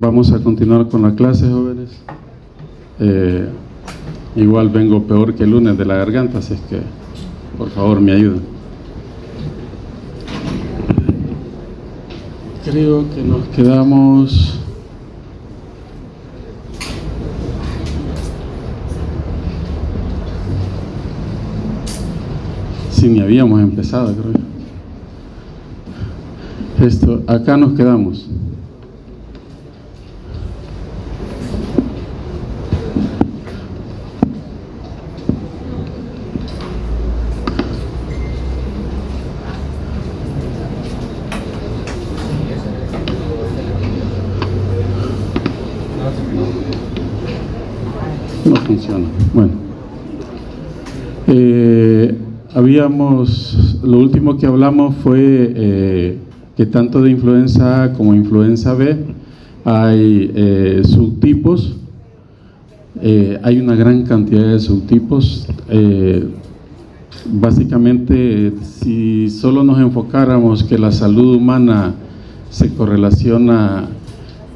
Vamos a continuar con la clase, jóvenes. Igual vengo peor que el lunes de la garganta, así es que por favor me ayuden. Creo que nos quedamos si ni habíamos empezado, creo. Acá nos quedamos. No funciona. Bueno, lo último que hablamos fue que tanto de influenza A como influenza B hay subtipos. Hay una gran cantidad de subtipos. Básicamente, si solo nos enfocáramos que la salud humana se correlaciona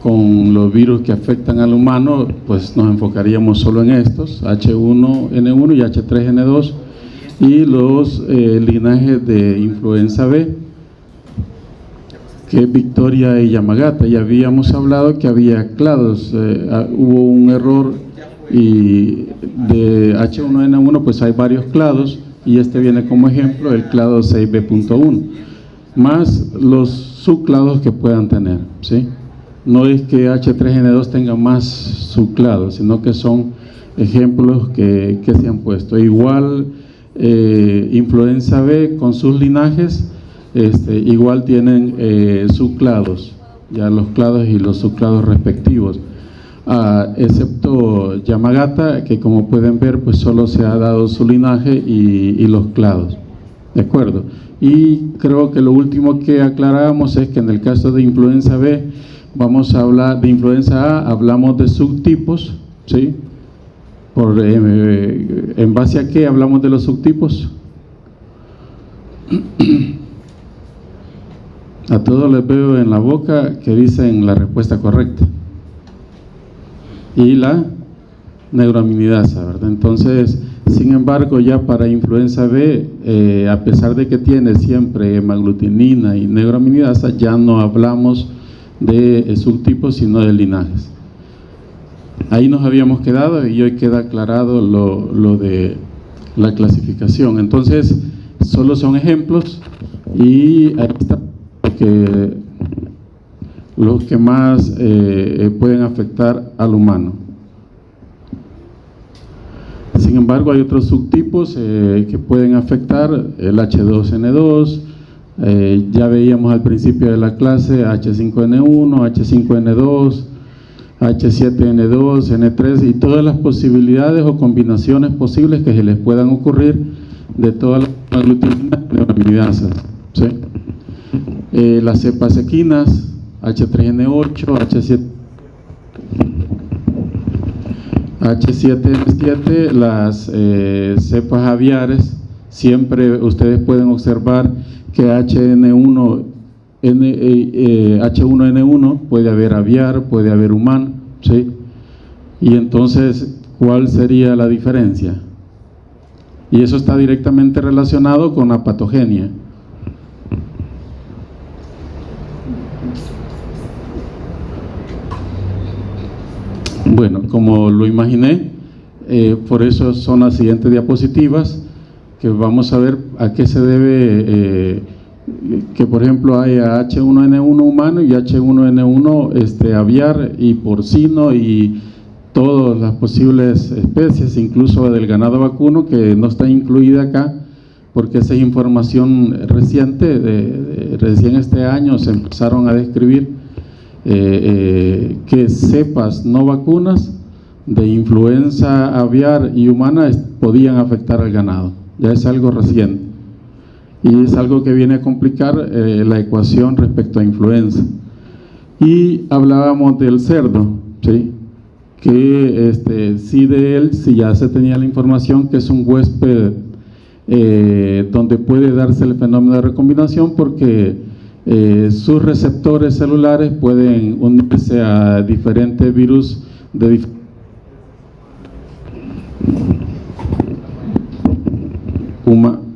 con los virus que afectan al humano, pues nos enfocaríamos solo en estos, H1N1 y H3N2, y los linajes de influenza B, que es Victoria y Yamagata. Ya habíamos hablado que había clados, hubo un error, y de H1N1 pues hay varios clados, y este viene como ejemplo el clado 6B.1, más los subclados que puedan tener, ¿sí? No es que H3N2 tenga más subclados, sino que son ejemplos que se han puesto. Igual influenza B con sus linajes, igual tienen subclados, ya los clados y los subclados respectivos, excepto Yamagata, que como pueden ver pues solo se ha dado su linaje y los clados, ¿de acuerdo? Y creo que lo último que aclarábamos es que en el caso de influenza B vamos a hablar de influenza A, hablamos de subtipos, ¿sí? ¿En base a qué hablamos de los subtipos? A todos les veo en la boca que dicen la respuesta correcta. Y la neuraminidasa, ¿verdad? Entonces, sin embargo, ya para influenza B, a pesar de que tiene siempre hemaglutinina y neuraminidasa, ya no hablamos de subtipos sino de linajes. Ahí nos habíamos quedado y hoy queda aclarado lo de la clasificación. Entonces solo son ejemplos y ahí está los que más pueden afectar al humano. Sin embargo, hay otros subtipos que pueden afectar, el H2N2, ya veíamos al principio de la clase H5N1, H5N2, H7N2, N3 y todas las posibilidades o combinaciones posibles que se les puedan ocurrir de todas las aglutininas y neuraminidasas, ¿sí? Las cepas equinas, H3N8, H7N7, las cepas aviares. Siempre ustedes pueden observar que H1N1 puede haber aviar, puede haber humano, ¿sí? Y entonces, ¿cuál sería la diferencia? Y eso está directamente relacionado con la patogenia. Bueno, como lo imaginé, por eso son las siguientes diapositivas, que vamos a ver a qué se debe que por ejemplo hay H1N1 humano y H1N1 aviar y porcino y todas las posibles especies, incluso del ganado vacuno, que no está incluida acá porque esa es información reciente, recién este año se empezaron a describir que cepas no vacunas de influenza aviar y humana podían afectar al ganado. Ya es algo reciente y es algo que viene a complicar la ecuación respecto a influenza. Y hablábamos del cerdo, ¿sí? Que sí, de él sí ya se tenía la información que es un huésped donde puede darse el fenómeno de recombinación, porque sus receptores celulares pueden unirse a diferentes virus de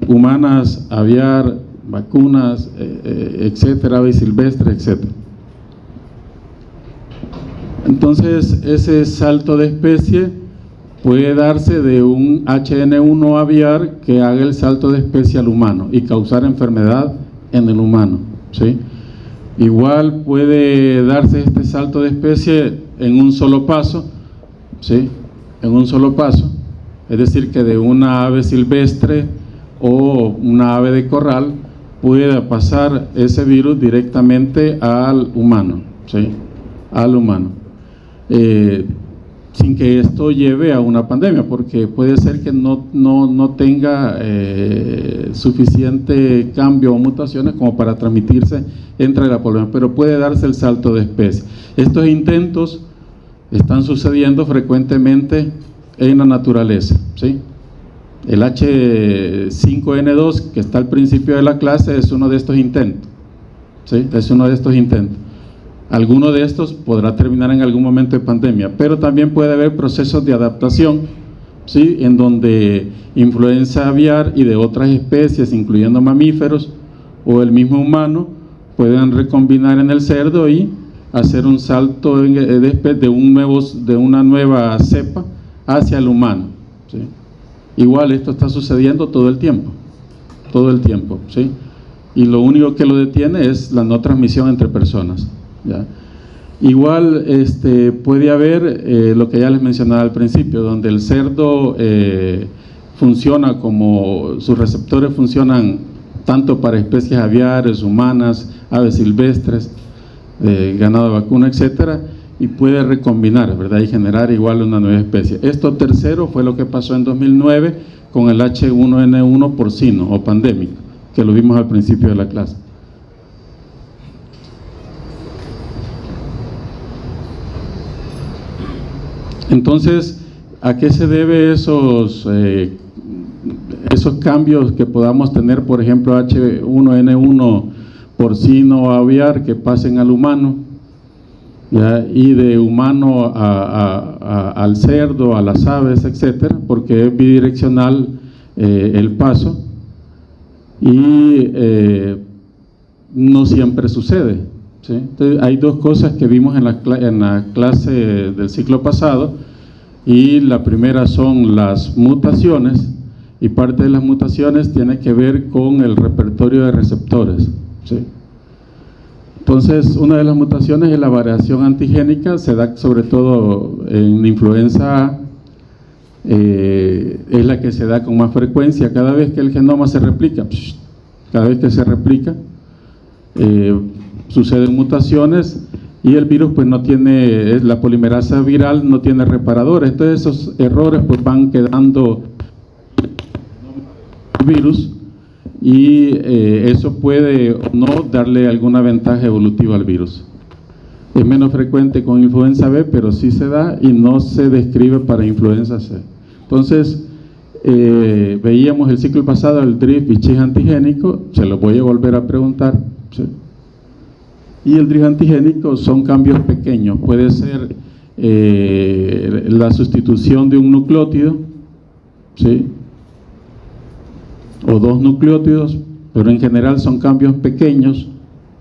humanas, aviar, vacunas, etcétera, aves silvestres, etcétera. Entonces, ese salto de especie puede darse de un HN1 aviar que haga el salto de especie al humano y causar enfermedad en el humano, ¿sí? Igual puede darse este salto de especie en un solo paso, ¿sí? En un solo paso, es decir, que de una ave silvestre o una ave de corral pueda pasar ese virus directamente al humano, ¿sí? Al humano. Sin que esto lleve a una pandemia, porque puede ser que no tenga suficiente cambio o mutaciones como para transmitirse entre la población, pero puede darse el salto de especie. Estos intentos están sucediendo frecuentemente en la naturaleza, ¿sí? El H5N2 que está al principio de la clase es uno de estos intentos, ¿sí? Es uno de estos intentos. Alguno de estos podrá terminar en algún momento de pandemia, pero también puede haber procesos de adaptación, ¿sí? En donde influenza aviar y de otras especies, incluyendo mamíferos o el mismo humano, puedan recombinar en el cerdo y hacer un salto de una nueva cepa hacia el humano, ¿sí? Igual esto está sucediendo todo el tiempo, ¿sí? Y lo único que lo detiene es la no transmisión entre personas, ¿ya? Igual puede haber lo que ya les mencionaba al principio, donde el cerdo funciona como, sus receptores funcionan tanto para especies aviares, humanas, aves silvestres, ganado de vacuna, etcétera, y puede recombinar, ¿verdad? Y generar igual una nueva especie. Esto tercero fue lo que pasó en 2009 con el H1N1 porcino o pandémico, que lo vimos al principio de la clase. Entonces, ¿a qué se debe esos cambios que podamos tener, por ejemplo, H1N1 porcino o aviar que pasen al humano, ¿ya? Y de humano al cerdo, a las aves, etcétera, porque es bidireccional el paso y no siempre sucede, ¿sí? Entonces, hay dos cosas que vimos en la clase del ciclo pasado, y la primera son las mutaciones, y parte de las mutaciones tiene que ver con el repertorio de receptores, ¿sí? Entonces, una de las mutaciones es la variación antigénica, se da sobre todo en influenza A, es la que se da con más frecuencia cada vez que el genoma se replica, suceden mutaciones y el virus pues no tiene, la polimerasa viral no tiene reparadores, entonces esos errores pues van quedando virus y eso puede o no darle alguna ventaja evolutiva al virus. Es menos frecuente con influenza B, pero sí se da y no se describe para influenza C. Entonces, veíamos el ciclo pasado el drift y chis antigénico, se lo voy a volver a preguntar, ¿sí? Y el drift antigénico son cambios pequeños, puede ser la sustitución de un nucleótido, ¿sí? O dos nucleótidos, pero en general son cambios pequeños,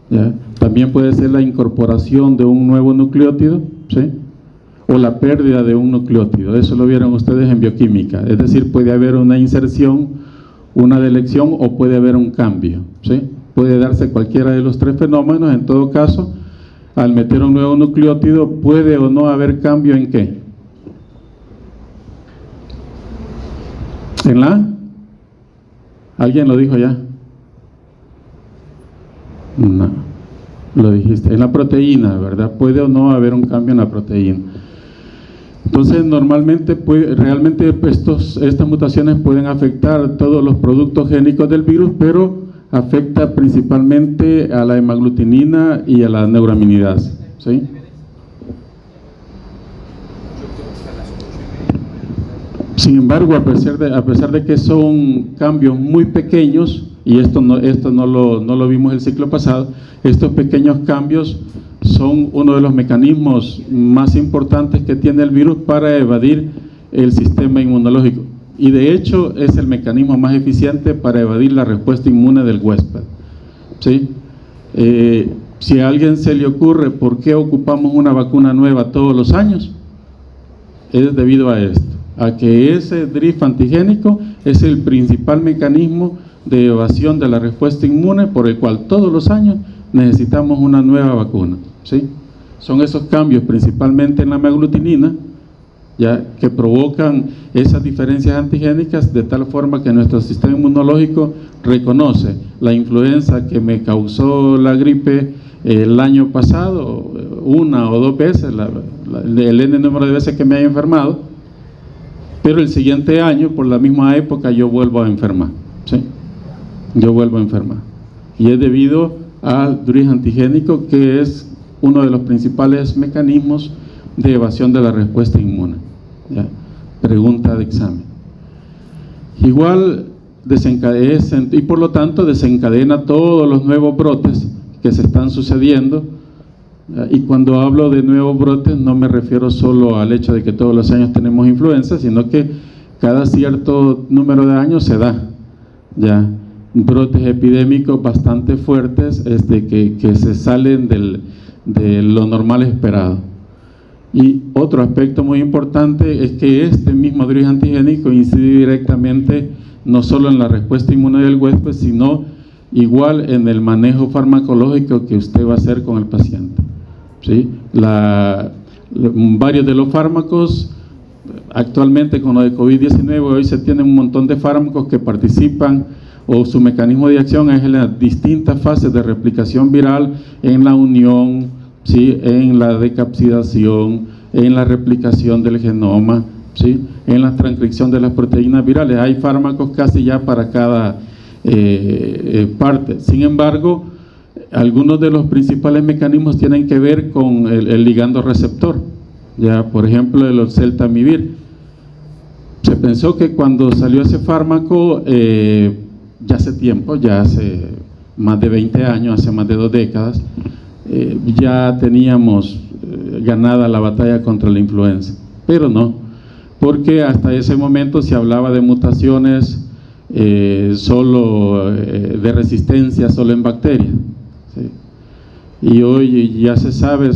¿ya? También puede ser la incorporación de un nuevo nucleótido, ¿sí? O la pérdida de un nucleótido, eso lo vieron ustedes en bioquímica, es decir, puede haber una inserción, una delección o puede haber un cambio, ¿sí? Puede darse cualquiera de los tres fenómenos. En todo caso, al meter un nuevo nucleótido, puede o no haber cambio en ¿qué? ¿En la? ¿Alguien lo dijo ya? No, lo dijiste. En la proteína, ¿verdad? Puede o no haber un cambio en la proteína. Entonces, normalmente, realmente estas mutaciones pueden afectar todos los productos génicos del virus, pero afecta principalmente a la hemaglutinina y a la neuraminidasa, ¿sí? Sin embargo, a pesar de que son cambios muy pequeños y esto no lo vimos el ciclo pasado, estos pequeños cambios son uno de los mecanismos más importantes que tiene el virus para evadir el sistema inmunológico. Y de hecho es el mecanismo más eficiente para evadir la respuesta inmune del huésped, ¿sí? Si a alguien se le ocurre por qué ocupamos una vacuna nueva todos los años, es debido a esto, a que ese drift antigénico es el principal mecanismo de evasión de la respuesta inmune por el cual todos los años necesitamos una nueva vacuna, ¿sí? Son esos cambios principalmente en la hemaglutinina, ya, que provocan esas diferencias antigénicas de tal forma que nuestro sistema inmunológico reconoce la influenza que me causó la gripe el año pasado, una o dos veces, el N número de veces que me haya enfermado, pero el siguiente año, por la misma época, yo vuelvo a enfermar, ¿sí? Yo vuelvo a enfermar. Y es debido al drift antigénico, que es uno de los principales mecanismos de evasión de la respuesta inmune, ¿ya? Pregunta de examen. Igual desencadena, y por lo tanto desencadena todos los nuevos brotes que se están sucediendo, ¿ya? Y cuando hablo de nuevos brotes no me refiero solo al hecho de que todos los años tenemos influenza, sino que cada cierto número de años se da, ¿ya?, brotes epidémicos bastante fuertes que se salen de lo normal esperado. Y otro aspecto muy importante es que este mismo drift antigénico incide directamente no solo en la respuesta inmune del huésped, sino igual en el manejo farmacológico que usted va a hacer con el paciente, ¿sí? Varios de los fármacos, actualmente con lo de COVID-19, hoy se tienen un montón de fármacos que participan, o su mecanismo de acción es en las distintas fases de replicación viral, en la unión, ¿sí?, en la decapsidación, en la replicación del genoma, ¿sí?, en la transcripción de las proteínas virales. Hay fármacos casi ya para cada parte. Sin embargo, algunos de los principales mecanismos tienen que ver con el ligando receptor, ya, por ejemplo, el oseltamivir. Se pensó que cuando salió ese fármaco, ya hace tiempo, ya hace más de 20 años, hace más de 2 décadas, ya teníamos ganada la batalla contra la influenza, pero no, porque hasta ese momento se hablaba de mutaciones solo de resistencia solo en bacterias, ¿sí? Y hoy ya se sabe,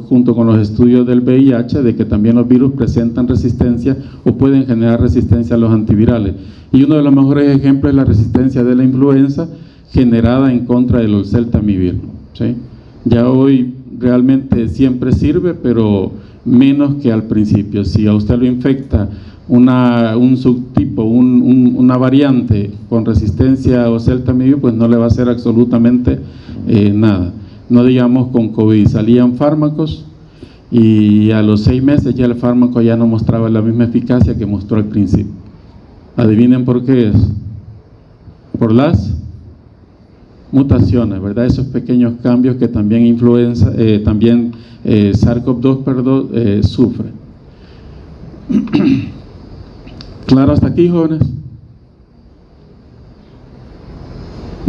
junto con los estudios del VIH, de que también los virus presentan resistencia o pueden generar resistencia a los antivirales. Y uno de los mejores ejemplos es la resistencia de la influenza generada en contra del oseltamivir, ¿sí? Ya hoy realmente siempre sirve, pero menos que al principio. Si a usted lo infecta un subtipo, una variante con resistencia a oseltamivir, pues no le va a hacer absolutamente nada. No digamos con COVID, salían fármacos y a los 6 meses ya el fármaco ya no mostraba la misma eficacia que mostró al principio. Adivinen por qué es. Por las mutaciones, ¿verdad? Esos pequeños cambios que también SARS-CoV-2 sufre. ¿Claro hasta aquí, jóvenes?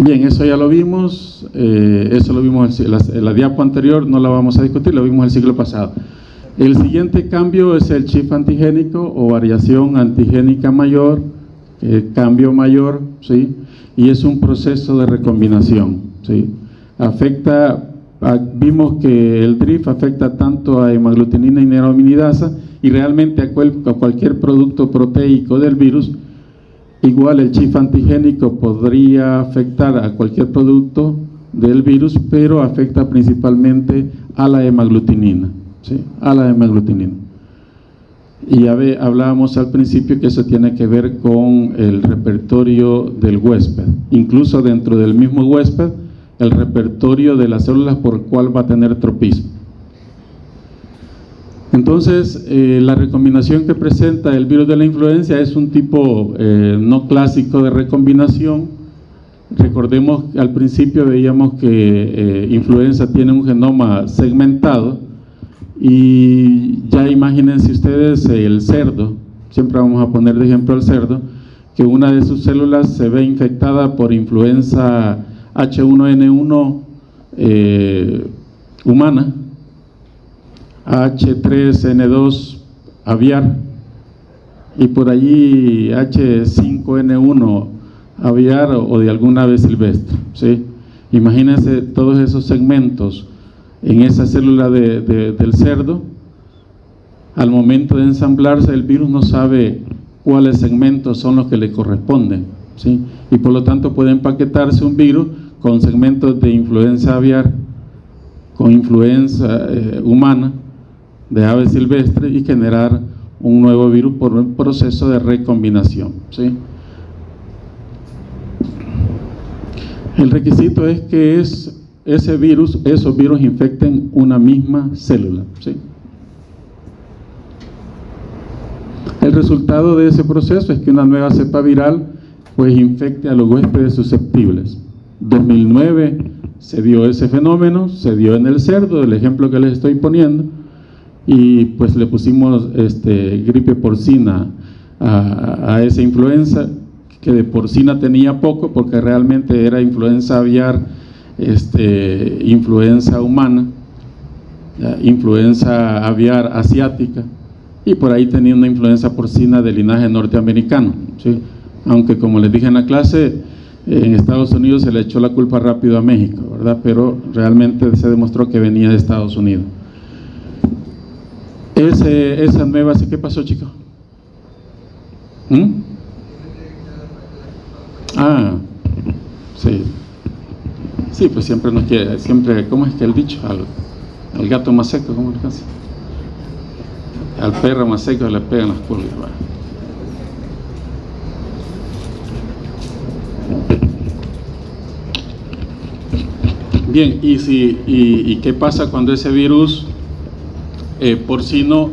Bien, eso ya lo vimos, eso lo vimos en la diapo anterior, no la vamos a discutir, lo vimos el siglo pasado. El siguiente cambio es el shift antigénico o variación antigénica mayor, cambio mayor, ¿sí? Y es un proceso de recombinación, ¿sí? Vimos que el drift afecta tanto a hemaglutinina y neuraminidasa y realmente a cualquier producto proteico del virus. Igual el shift antigénico podría afectar a cualquier producto del virus, pero afecta principalmente a la hemaglutinina, ¿sí? A la hemaglutinina. Y hablábamos al principio que eso tiene que ver con el repertorio del huésped, incluso dentro del mismo huésped, el repertorio de las células por el cual va a tener tropismo. Entonces, la recombinación que presenta el virus de la influenza es un tipo no clásico de recombinación. Recordemos que al principio veíamos que influenza tiene un genoma segmentado y ya imagínense ustedes el cerdo, siempre vamos a poner de ejemplo al cerdo, que una de sus células se ve infectada por influenza H1N1 humana, H3N2 aviar y por allí H5N1 aviar o de alguna ave silvestre, ¿sí? Imagínense todos esos segmentos en esa célula del cerdo. Al momento de ensamblarse, el virus no sabe cuáles segmentos son los que le corresponden, ¿sí? Y por lo tanto puede empaquetarse un virus con segmentos de influenza aviar, con influenza humana, de ave silvestre, y generar un nuevo virus por un proceso de recombinación, ¿sí? El requisito es que esos virus infecten una misma célula, ¿sí? El resultado de ese proceso es que una nueva cepa viral pues infecte a los huéspedes susceptibles. 2009 se dio ese fenómeno, se dio en el cerdo, el ejemplo que les estoy poniendo, y pues le pusimos gripe porcina a esa influenza, que de porcina tenía poco porque realmente era influenza aviar, influenza humana, influenza aviar asiática, y por ahí tenía una influenza porcina de linaje norteamericano, ¿sí? Aunque como les dije en la clase, en Estados Unidos se le echó la culpa rápido a México, ¿verdad? Pero realmente se demostró que venía de Estados Unidos. Esa nueva, ¿qué pasó, chicos? Ah, sí. Sí, pues siempre nos quiere, ¿cómo es que el dicho? Al gato más seco, ¿cómo le hace? Al perro más seco le pegan las pulgas, ¿verdad? Bien, ¿y qué pasa cuando ese virus porcino,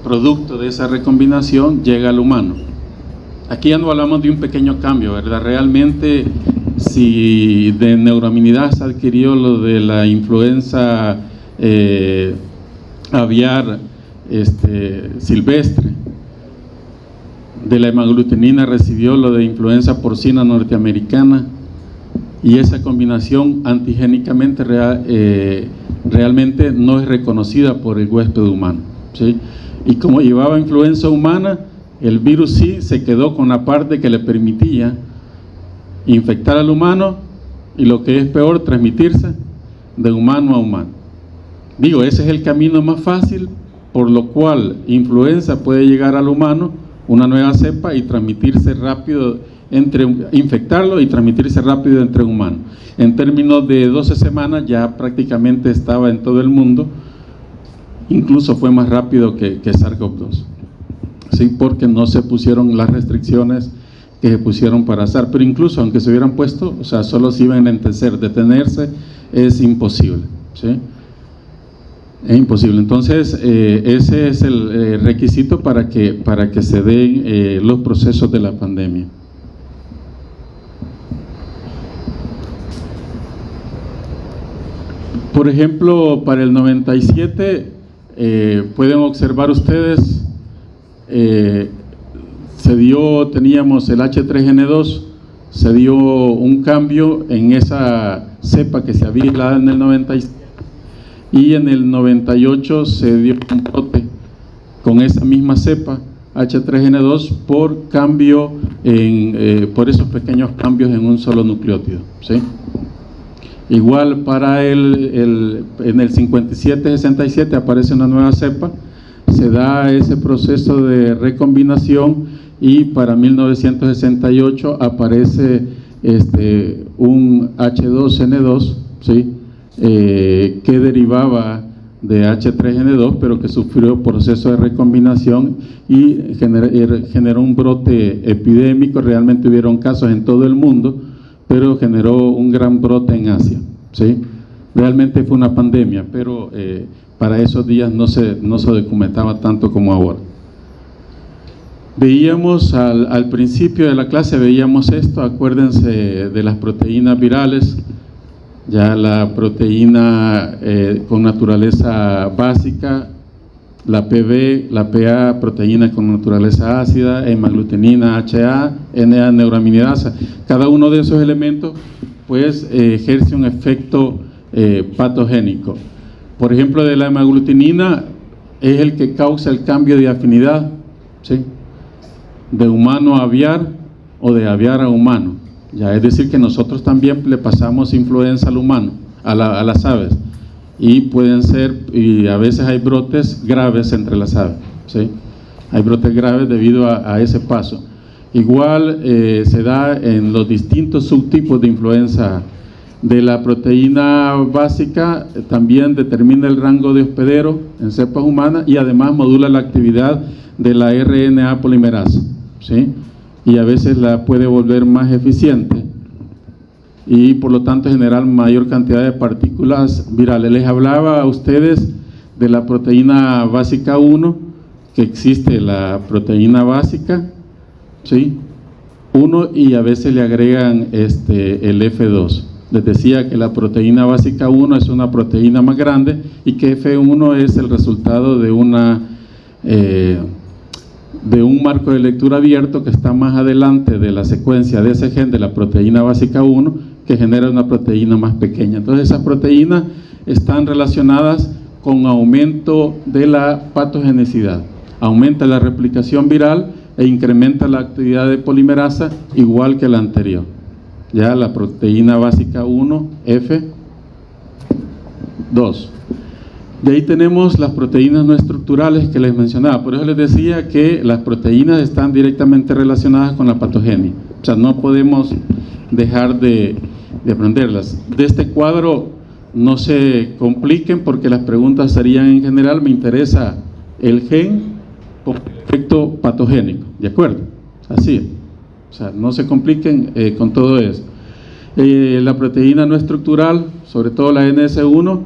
producto de esa recombinación, llega al humano? Aquí ya no hablamos de un pequeño cambio, ¿verdad? Realmente, si de neuraminidasa adquirió lo de la influenza aviar silvestre, de la hemaglutinina recibió lo de influenza porcina norteamericana, y esa combinación antigénicamente realmente no es reconocida por el huésped humano, ¿sí? Y como llevaba influenza humana, el virus sí se quedó con la parte que le permitía infectar al humano y, lo que es peor, transmitirse de humano a humano. Digo, ese es el camino más fácil, por lo cual influenza puede llegar al humano, una nueva cepa, y transmitirse rápido, infectarlo y transmitirse rápido entre humanos. En términos de 12 semanas ya prácticamente estaba en todo el mundo, incluso fue más rápido que SARS-CoV-2, ¿sí? Porque no se pusieron las restricciones que se pusieron para SARS, pero incluso aunque se hubieran puesto, o sea, solo se iban a enlentecer, detenerse es imposible, ¿sí? Es imposible. Entonces, ese es el requisito para que se den los procesos de la pandemia. Por ejemplo, para el 97, pueden observar ustedes, teníamos el H3N2, se dio un cambio en esa cepa que se había aislado en el 97, y en el 98 se dio un brote con esa misma cepa H3N2 por cambio por esos pequeños cambios en un solo nucleótido, ¿sí? Igual para en el 57-67 aparece una nueva cepa, se da ese proceso de recombinación, y para 1968 aparece un H2N2, ¿sí? Que derivaba de H3N2, pero que sufrió proceso de recombinación y generó un brote epidémico. Realmente hubieron casos en todo el mundo, pero generó un gran brote en Asia, ¿sí? Realmente fue una pandemia, pero para esos días no se documentaba tanto como ahora. Veíamos al principio de la clase, veíamos esto, acuérdense de las proteínas virales, ya la proteína con naturaleza básica, la PB, la PA, proteína con naturaleza ácida, hemaglutinina, HA, NA, neuraminidasa. Cada uno de esos elementos pues ejerce un efecto patogénico. Por ejemplo, de la hemaglutinina es el que causa el cambio de afinidad, ¿sí?, de humano a aviar o de aviar a humano. Ya, es decir, que nosotros también le pasamos influenza al humano, a las aves, y pueden ser, y a veces hay brotes graves entre las aves, ¿sí? Hay brotes graves debido a ese paso. Igual se da en los distintos subtipos de influenza. De la proteína básica también determina el rango de hospedero en cepas humanas y además modula la actividad de la RNA polimerasa, ¿sí?, y a veces la puede volver más eficiente y por lo tanto generar mayor cantidad de partículas virales. Les hablaba a ustedes de la proteína básica 1, que existe la proteína básica, ¿sí?, 1, y a veces le agregan el F2. Les decía que la proteína básica 1 es una proteína más grande y que F1 es el resultado de un marco de lectura abierto que está más adelante de la secuencia de ese gen de la proteína básica 1, que genera una proteína más pequeña. Entonces esas proteínas están relacionadas con aumento de la patogenicidad, aumenta la replicación viral e incrementa la actividad de polimerasa igual que la anterior. Ya la proteína básica 1, F2. De ahí tenemos las proteínas no estructurales que les mencionaba. Por eso les decía que las proteínas están directamente relacionadas con la patogenia. O sea, no podemos dejar de aprenderlas. De este cuadro no se compliquen porque las preguntas serían en general, me interesa el gen con efecto patogénico. ¿De acuerdo? Así es. O sea, no se compliquen con todo eso. La proteína no estructural, sobre todo la NS1,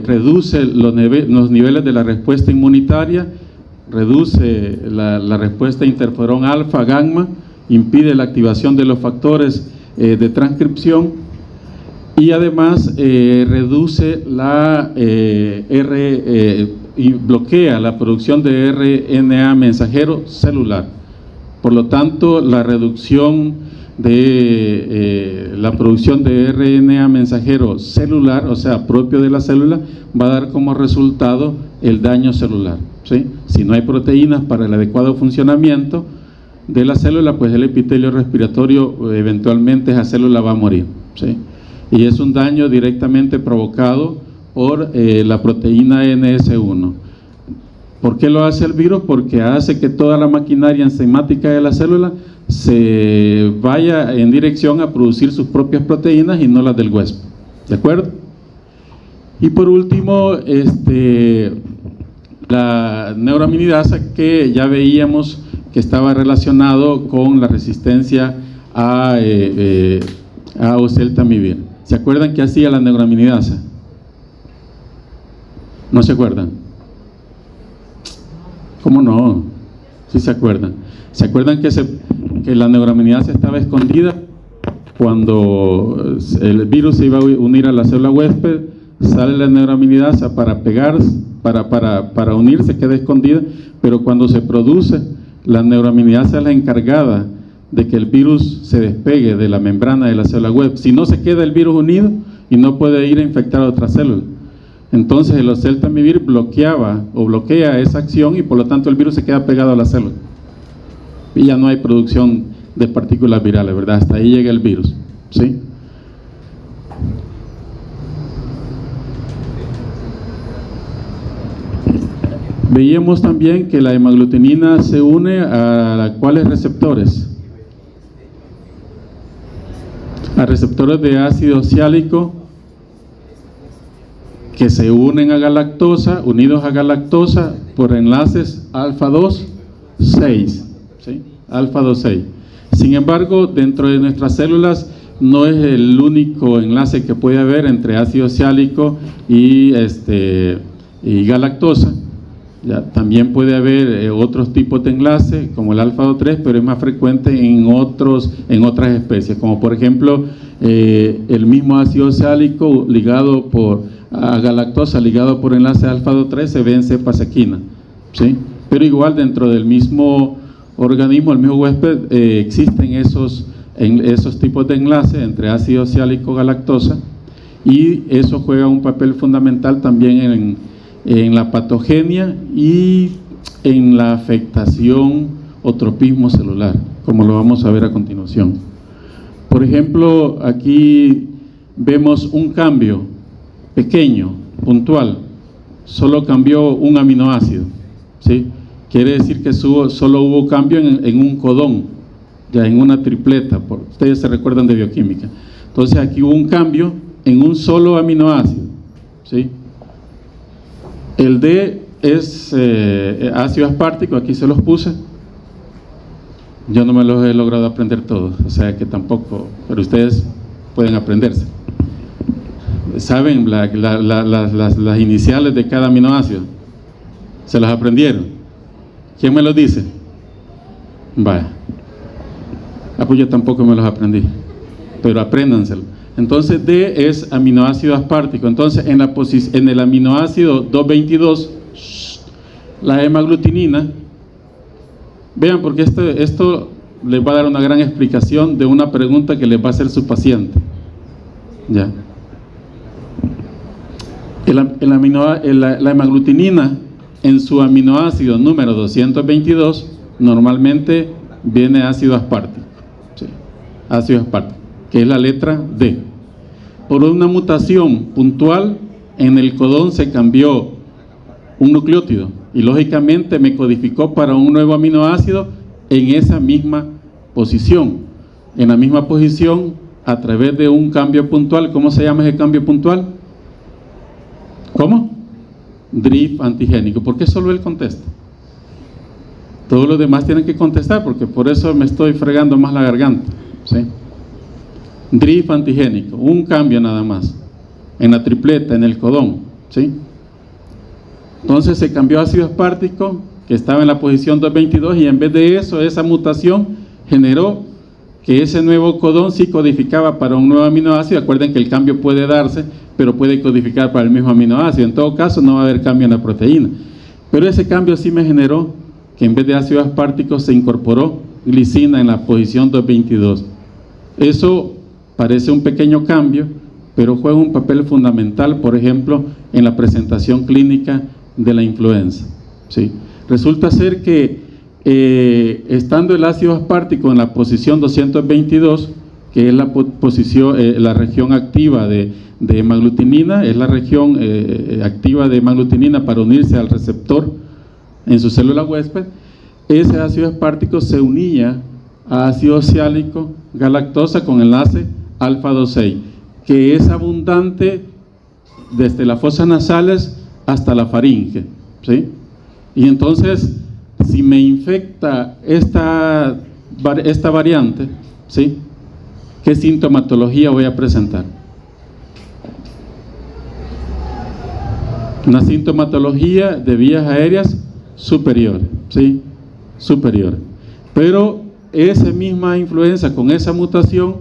reduce los niveles de la respuesta inmunitaria, reduce la respuesta interferón alfa, gamma, impide la activación de los factores de transcripción y además reduce y bloquea la producción de RNA mensajero celular. Por lo tanto, la reducción de la producción de RNA mensajero celular, o sea, propio de la célula, va a dar como resultado el daño celular, ¿sí? Si no hay proteínas para el adecuado funcionamiento de la célula, pues el epitelio respiratorio, eventualmente esa célula va a morir, ¿sí? Y es un daño directamente provocado por la proteína NS1. ¿Por qué lo hace el virus? Porque hace que toda la maquinaria enzimática de la célula se vaya en dirección a producir sus propias proteínas y no las del huésped. ¿De acuerdo? Y por último, la neuraminidasa, que ya veíamos que estaba relacionado con la resistencia a oseltamivir. ¿Se acuerdan qué hacía la neuraminidasa? ¿No se acuerdan? ¿Cómo no? ¿Sí se acuerdan? ¿Se acuerdan que la neuraminidasa estaba escondida? Cuando el virus se iba a unir a la célula huésped, sale la neuraminidasa para pegar, para unirse, queda escondida, pero cuando se produce, la neuraminidasa es la encargada de que el virus se despegue de la membrana de la célula huésped. Si no, se queda el virus unido y no puede ir a infectar a otra célula. Entonces el oseltamivir bloquea esa acción y por lo tanto el virus se queda pegado a la célula y ya no hay producción de partículas virales, ¿verdad? Hasta ahí llega el virus, ¿sí? Veíamos también que la hemaglutinina se une a ¿cuáles receptores? A receptores de ácido oxálico que se unen a galactosa, unidos a galactosa por enlaces alfa-2, 6, ¿sí? Alfa-2, 6. Sin embargo, dentro de nuestras células no es el único enlace que puede haber entre ácido oxálico y galactosa. Ya, también puede haber otros tipos de enlace como el alfa-2, 3, pero es más frecuente en otras especies, como por ejemplo el mismo ácido oxálico ligado por a galactosa ligado por enlace alfa-2,3 se ve en cepa sequina, ¿sí? Pero igual dentro del mismo organismo, el mismo huésped, existen esos tipos de enlace entre ácido oxálico galactosa, y eso juega un papel fundamental también en la patogenia y en la afectación o tropismo celular, como lo vamos a ver a continuación. Por ejemplo, aquí vemos un cambio pequeño, puntual, solo cambió un aminoácido, ¿sí? Quiere decir que solo hubo cambio en un codón, ya en una tripleta, ustedes se recuerdan de bioquímica. Entonces aquí hubo un cambio en un solo aminoácido, ¿sí? El D es ácido aspartico, aquí se los puse. Yo no me los he logrado aprender todos, o sea que tampoco, pero ustedes pueden aprenderse. ¿Saben las iniciales de cada aminoácido? ¿Se las aprendieron? ¿Quién me los dice? Vaya. Pues yo tampoco me los aprendí, pero apréndanselo. Entonces D es aminoácido aspartico. Entonces en el aminoácido 222, la hemaglutinina, vean, porque esto les va a dar una gran explicación de una pregunta que les va a hacer su paciente. Ya. La hemaglutinina en su aminoácido número 222 normalmente viene ácido aspartico, ¿sí? Ácido aspartico, que es la letra D. Por una mutación puntual en el codón se cambió un nucleótido y lógicamente me codificó para un nuevo aminoácido en esa misma posición, a través de un cambio puntual. ¿Cómo se llama ese cambio puntual? ¿Cómo? Drift antigénico. ¿Por qué solo él contesta? Todos los demás tienen que contestar, porque por eso me estoy fregando más la garganta, ¿sí? Drift antigénico, un cambio nada más en la tripleta, en el codón, ¿sí? Entonces se cambió ácido aspartico, que estaba en la posición 222, y en vez de eso, esa mutación generó que ese nuevo codón sí codificaba para un nuevo aminoácido. Acuerden que el cambio puede darse, pero puede codificar para el mismo aminoácido. En todo caso no va a haber cambio en la proteína, pero ese cambio sí me generó que en vez de ácido aspartico se incorporó glicina en la posición 222. Eso parece un pequeño cambio, pero juega un papel fundamental, por ejemplo, en la presentación clínica de la influenza, ¿sí? Resulta ser que estando el ácido aspartico en la posición 222, que es la región activa de hemaglutinina, es la región activa de hemaglutinina para unirse al receptor en su célula huésped, ese ácido aspartico se unía a ácido oxálico galactosa con enlace alfa-2,6, que es abundante desde las fosas nasales hasta la faringe, ¿sí? Y entonces, si me infecta esta variante, ¿sí?, ¿qué sintomatología voy a presentar? Una sintomatología de vías aéreas superior, ¿sí? Superior. Pero esa misma influenza con esa mutación,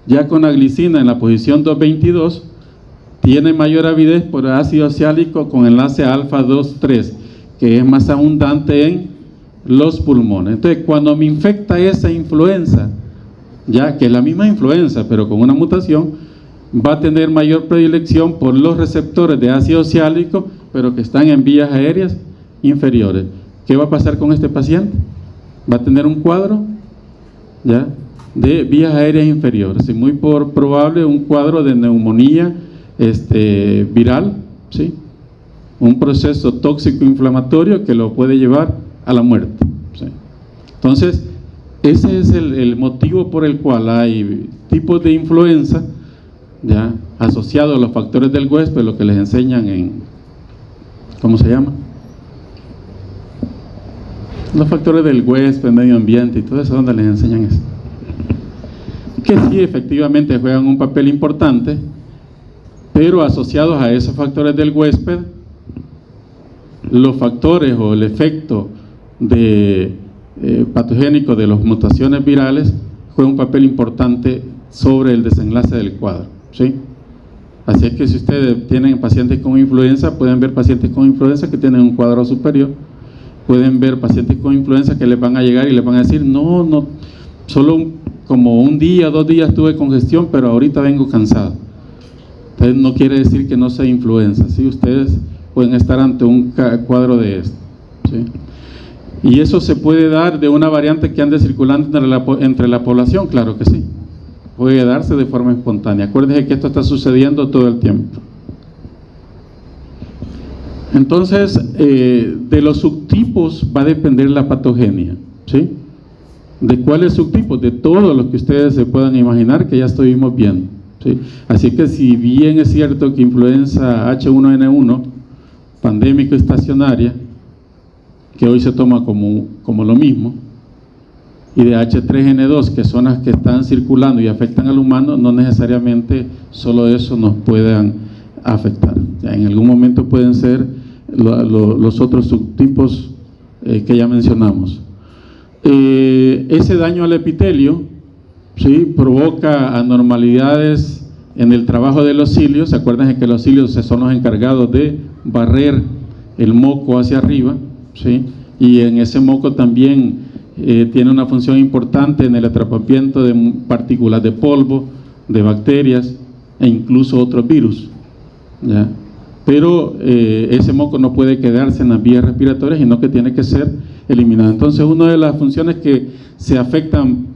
ya con la glicina en la posición 222, tiene mayor avidez por ácido oxálico con enlace alfa-2,3, que es más abundante en los pulmones. Entonces, cuando me infecta esa influenza, ya que es la misma influenza, pero con una mutación, va a tener mayor predilección por los receptores de ácido oxálico, pero que están en vías aéreas inferiores. ¿Qué va a pasar con este paciente? Va a tener un cuadro, ¿ya?, de vías aéreas inferiores, y muy probable un cuadro de neumonía viral, ¿sí?, un proceso tóxico inflamatorio que lo puede llevar a la muerte, ¿sí? Entonces, ese es el motivo por el cual hay tipos de influenza, ya asociados a los factores del huésped, lo que les enseñan en, ¿cómo se llama?, los factores del huésped, medio ambiente y todo eso, donde les enseñan eso, que sí efectivamente juegan un papel importante, pero asociados a esos factores del huésped, los factores o el efecto patogénico de las mutaciones virales juega un papel importante sobre el desenlace del cuadro, ¿sí? Así es que si ustedes tienen pacientes con influenza, pueden ver pacientes con influenza que tienen un cuadro superior, pueden ver pacientes con influenza que les van a llegar y les van a decir, no, solo como un día, 2 días tuve congestión, pero ahorita vengo cansado. Entonces no quiere decir que no sea influenza, ¿sí? Ustedes pueden estar ante un cuadro de esto, ¿sí? Y eso se puede dar de una variante que ande circulando entre la población, claro que sí. Puede darse de forma espontánea. Acuérdense que esto está sucediendo todo el tiempo. Entonces, de los subtipos va a depender la patogenia, ¿sí? ¿De cuáles subtipos? De todos los que ustedes se puedan imaginar que ya estuvimos viendo, ¿sí? Así que si bien es cierto que influenza H1N1, pandémico estacionaria, que hoy se toma como lo mismo, y de H3N2, que son las que están circulando y afectan al humano, no necesariamente solo eso nos puedan afectar. Ya en algún momento pueden ser los otros subtipos que ya mencionamos. Ese daño al epitelio, ¿sí?, provoca anormalidades en el trabajo de los cilios. Acuérdense que los cilios son los encargados de barrer el moco hacia arriba, ¿sí? Y en ese moco también tiene una función importante en el atrapamiento de partículas de polvo, de bacterias e incluso otros virus, ¿ya? Pero ese moco no puede quedarse en las vías respiratorias, sino que tiene que ser eliminado. Entonces, una de las funciones que se afectan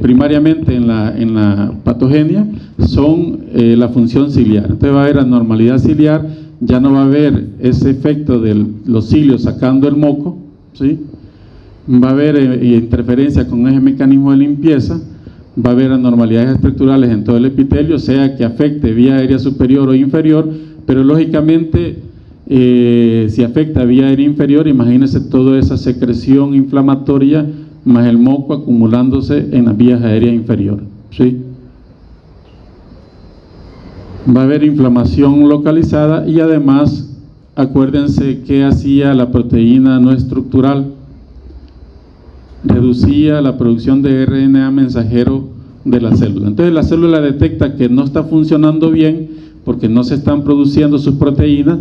primariamente en la patogenia son la función ciliar. Entonces va a haber anormalidad ciliar, ya no va a haber ese efecto de los cilios sacando el moco, ¿sí? Va a haber interferencia con ese mecanismo de limpieza, va a haber anormalidades estructurales en todo el epitelio, sea que afecte vía aérea superior o inferior, pero lógicamente si afecta vía aérea inferior, imagínense toda esa secreción inflamatoria más el moco acumulándose en las vías aéreas inferiores, ¿sí? Va a haber inflamación localizada y además acuérdense que hacía la proteína no estructural, reducía la producción de RNA mensajero de la célula. Entonces la célula detecta que no está funcionando bien porque no se están produciendo sus proteínas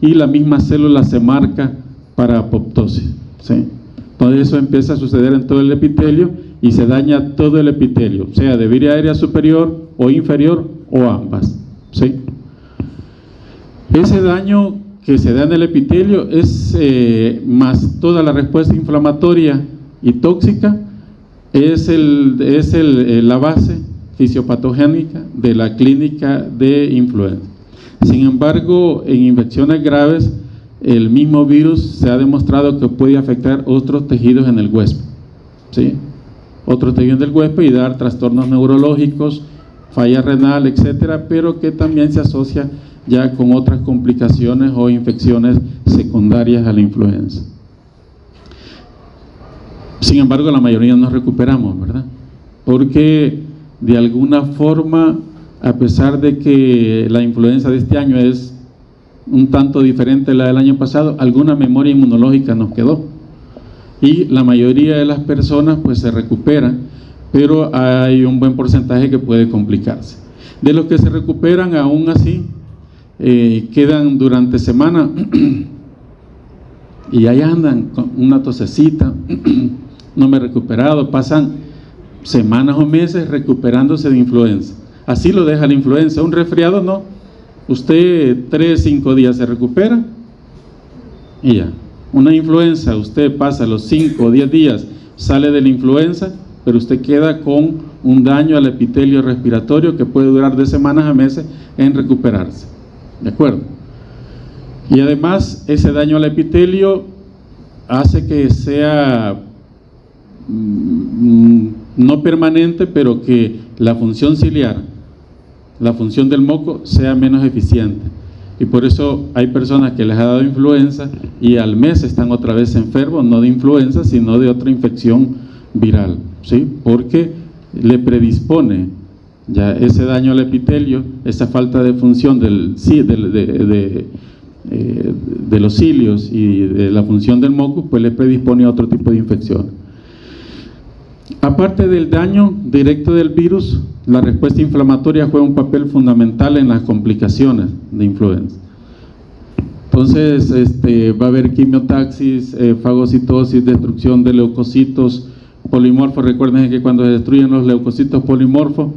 y la misma célula se marca para apoptosis, ¿sí? Entonces eso empieza a suceder en todo el epitelio y se daña todo el epitelio, sea de vía aérea superior o inferior o ambas, ¿sí? Ese daño que se da en el epitelio es más toda la respuesta inflamatoria y tóxica, es la base fisiopatogénica de la clínica de influenza. Sin embargo, en infecciones graves, el mismo virus se ha demostrado que puede afectar otros tejidos en el huésped, ¿sí? Otros tejidos del huésped y dar trastornos neurológicos, falla renal, etcétera, pero que también se asocia ya con otras complicaciones o infecciones secundarias a la influenza. Sin embargo, la mayoría nos recuperamos, ¿verdad? Porque de alguna forma, a pesar de que la influenza de este año es un tanto diferente a la del año pasado, alguna memoria inmunológica nos quedó. Y la mayoría de las personas pues se recuperan, pero hay un buen porcentaje que puede complicarse. De los que se recuperan, aún así, quedan durante semana y ahí andan con una tosecita, no me he recuperado, pasan semanas o meses recuperándose de influenza. Así lo deja la influenza. Un resfriado no, usted 3-5 días se recupera y ya. Una influenza, usted pasa los 5 o 10 días, sale de la influenza, pero usted queda con un daño al epitelio respiratorio que puede durar de semanas a meses en recuperarse, ¿de acuerdo? Y además ese daño al epitelio hace que sea no permanente, pero que la función ciliar, la función del moco sea menos eficiente, y por eso hay personas que les ha dado influenza y al mes están otra vez enfermos, no de influenza sino de otra infección viral, ¿sí? Porque le predispone ya ese daño al epitelio, esa falta de función de los cilios y de la función del moco, pues le predispone a otro tipo de infección. Aparte del daño directo del virus, la respuesta inflamatoria juega un papel fundamental en las complicaciones de influenza. Entonces, va a haber quimiotaxis, fagocitosis, destrucción de leucocitos polimorfos. Recuerden que cuando se destruyen los leucocitos polimorfos,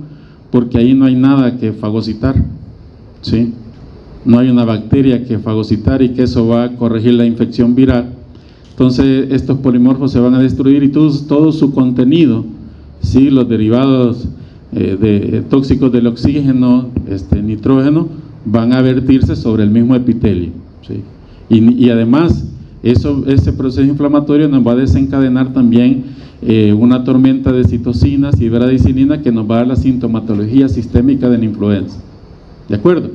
porque ahí no hay nada que fagocitar, ¿sí? No hay una bacteria que fagocitar y que eso va a corregir la infección viral. Entonces, estos polimorfos se van a destruir y todo su contenido, ¿sí? Los derivados tóxicos del oxígeno, nitrógeno, van a vertirse sobre el mismo epitelio, ¿sí? Y además, ese proceso inflamatorio nos va a desencadenar también una tormenta de citocinas y bradicininina que nos va a dar la sintomatología sistémica de la influenza. ¿De acuerdo?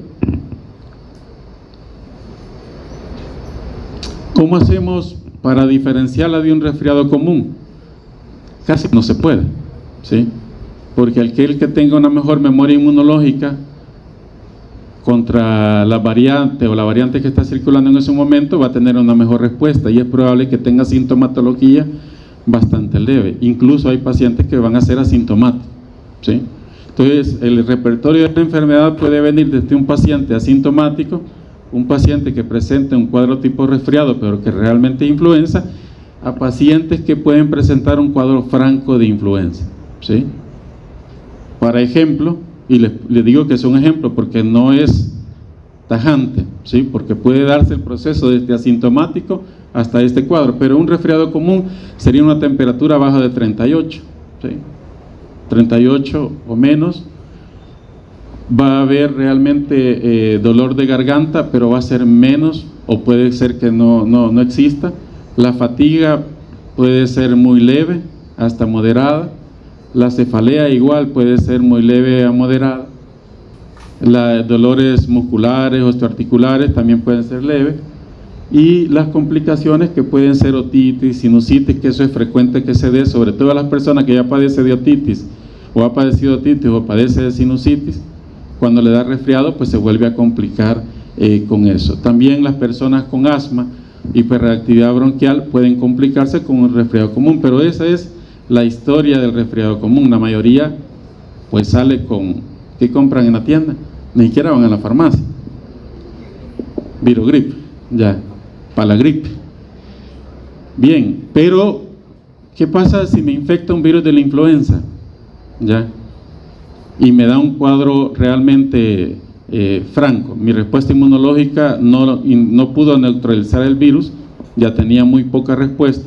¿Cómo hacemos para diferenciarla de un resfriado común? Casi no se puede, ¿sí? Porque aquel que tenga una mejor memoria inmunológica contra la variante o la variante que está circulando en ese momento va a tener una mejor respuesta y es probable que tenga sintomatología bastante leve. Incluso hay pacientes que van a ser asintomáticos, ¿sí? Entonces, el repertorio de la enfermedad puede venir desde un paciente asintomático, un paciente que presente un cuadro tipo resfriado pero que realmente es influenza, a pacientes que pueden presentar un cuadro franco de influenza, ¿sí? Para ejemplo, y les digo que es un ejemplo porque no es tajante, ¿sí? Porque puede darse el proceso desde asintomático hasta este cuadro, pero un resfriado común sería una temperatura baja de 38, ¿sí? 38 o menos. Va a haber realmente dolor de garganta, pero va a ser menos o puede ser que no exista. La fatiga puede ser muy leve hasta moderada. La cefalea igual puede ser muy leve a moderada. Los dolores musculares, osteoarticulares también pueden ser leves. Y las complicaciones que pueden ser otitis, sinusitis, que eso es frecuente que se dé, sobre todo a las personas que ya padecen de otitis o ha padecido otitis o padece de sinusitis. Cuando le da resfriado, pues se vuelve a complicar con eso. También las personas con asma, hiperreactividad bronquial, pueden complicarse con un resfriado común, pero esa es la historia del resfriado común. La mayoría, pues sale con, ¿qué compran en la tienda? Ni siquiera van a la farmacia. Virogrip, ya, para la gripe. Bien, pero, ¿qué pasa si me infecta un virus de la influenza? Ya. Y me da un cuadro realmente franco. Mi respuesta inmunológica no pudo neutralizar el virus, ya tenía muy poca respuesta.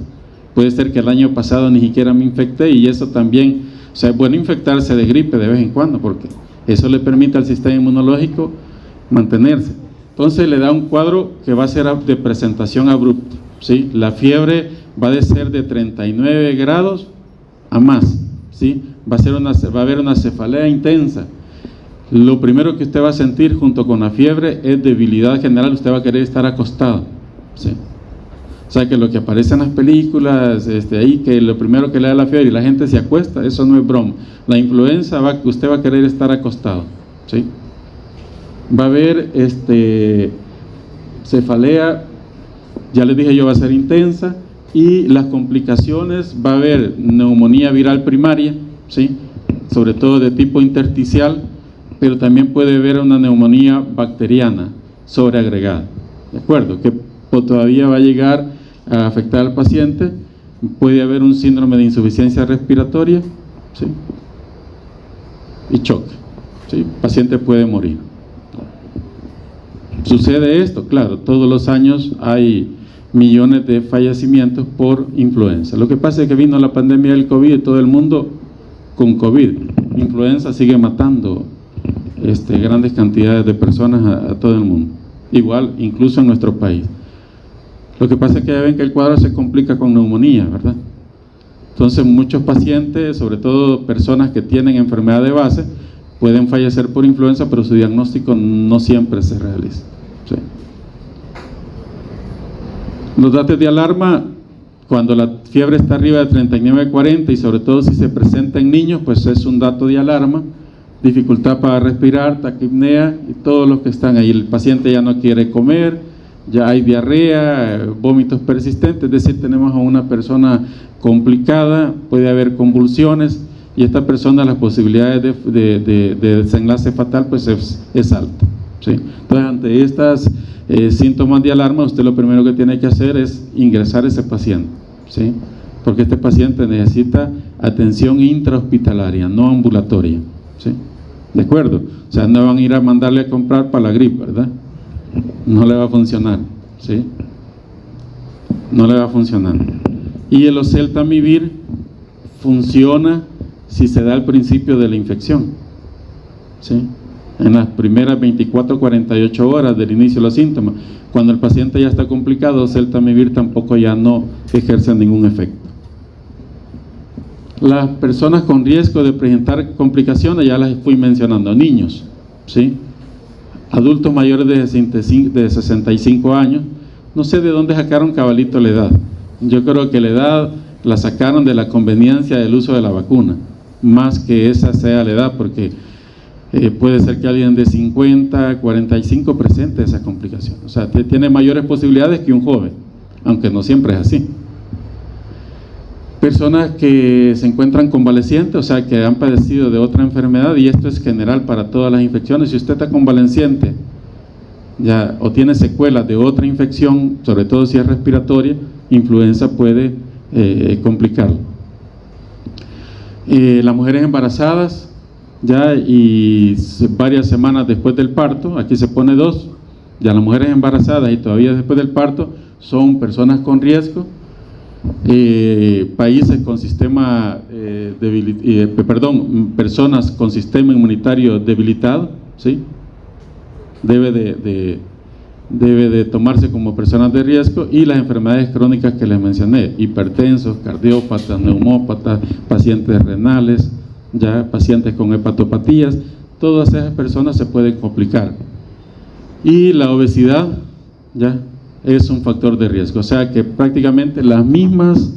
Puede ser que el año pasado ni siquiera me infecté y eso también, o sea, es bueno infectarse de gripe de vez en cuando porque eso le permite al sistema inmunológico mantenerse. Entonces le da un cuadro que va a ser de presentación abrupta, ¿sí? La fiebre va a ser de 39 grados a más, ¿sí? Va a haber una cefalea intensa. Lo primero que usted va a sentir junto con la fiebre es debilidad general, usted va a querer estar acostado, ¿sí? O sea que lo que aparece en las películas, ahí que lo primero que le da la fiebre y la gente se acuesta, eso no es broma. La influenza usted va a querer estar acostado, ¿sí? Va a haber cefalea, ya les dije yo, va a ser intensa, y las complicaciones, va a haber neumonía viral primaria, ¿sí? Sobre todo de tipo intersticial, pero también puede haber una neumonía bacteriana sobreagregada, ¿de acuerdo? Que todavía va a llegar a afectar al paciente. Puede haber un síndrome de insuficiencia respiratoria, ¿sí? Y choque, ¿sí? El paciente puede morir. Sucede esto, claro, todos los años hay millones de fallecimientos por influenza. Lo que pasa es que vino la pandemia del COVID y todo el mundo con COVID. Influenza sigue matando grandes cantidades de personas a todo el mundo, igual incluso en nuestro país. Lo que pasa es que ya ven que el cuadro se complica con neumonía, ¿verdad? Entonces muchos pacientes, sobre todo personas que tienen enfermedad de base, pueden fallecer por influenza, pero su diagnóstico no siempre se realiza, ¿sí? Los datos de alarma, cuando la fiebre está arriba de 39-40 y sobre todo si se presenta en niños, pues es un dato de alarma. Dificultad para respirar, taquipnea y todos los que están ahí. El paciente ya no quiere comer, ya hay diarrea, vómitos persistentes, es decir, tenemos a una persona complicada, puede haber convulsiones, y esta persona las posibilidades de desenlace fatal pues es alta, ¿sí? Entonces, ante estas síntomas de alarma, usted lo primero que tiene que hacer es ingresar a ese paciente, ¿sí? Porque este paciente necesita atención intrahospitalaria, no ambulatoria, ¿sí? ¿De acuerdo? O sea, no van a ir a mandarle a comprar para la gripe, ¿verdad? No le va a funcionar, ¿sí? No le va a funcionar. Y el oseltamivir funciona si se da al principio de la infección, ¿sí? En las primeras 24 o 48 horas del inicio de los síntomas. Cuando el paciente ya está complicado, oseltamivir tampoco ya no ejerce ningún efecto. Las personas con riesgo de presentar complicaciones ya las fui mencionando, niños, ¿sí? Adultos mayores de 65 años, no sé de dónde sacaron cabalito la edad. Yo creo que la edad la sacaron de la conveniencia del uso de la vacuna, más que esa sea la edad, porque puede ser que alguien de 50, 45 presente esa complicación. O sea, tiene mayores posibilidades que un joven, aunque no siempre es así. Personas que se encuentran convalecientes, o sea, que han padecido de otra enfermedad, y esto es general para todas las infecciones. Si usted está convaleciente ya, o tiene secuelas de otra infección, sobre todo si es respiratoria, influenza puede complicarlo. Las mujeres embarazadas, ya, y varias semanas después del parto, aquí se pone 2, ya las mujeres embarazadas y todavía después del parto son personas con riesgo. Países con sistema personas con sistema inmunitario debilitado, ¿sí? Debe de tomarse como personas de riesgo, y las enfermedades crónicas que les mencioné, hipertensos, cardiópatas, neumópatas, pacientes renales, ya, pacientes con hepatopatías, todas esas personas se pueden complicar. Y la obesidad, ya, es un factor de riesgo, o sea que prácticamente las mismas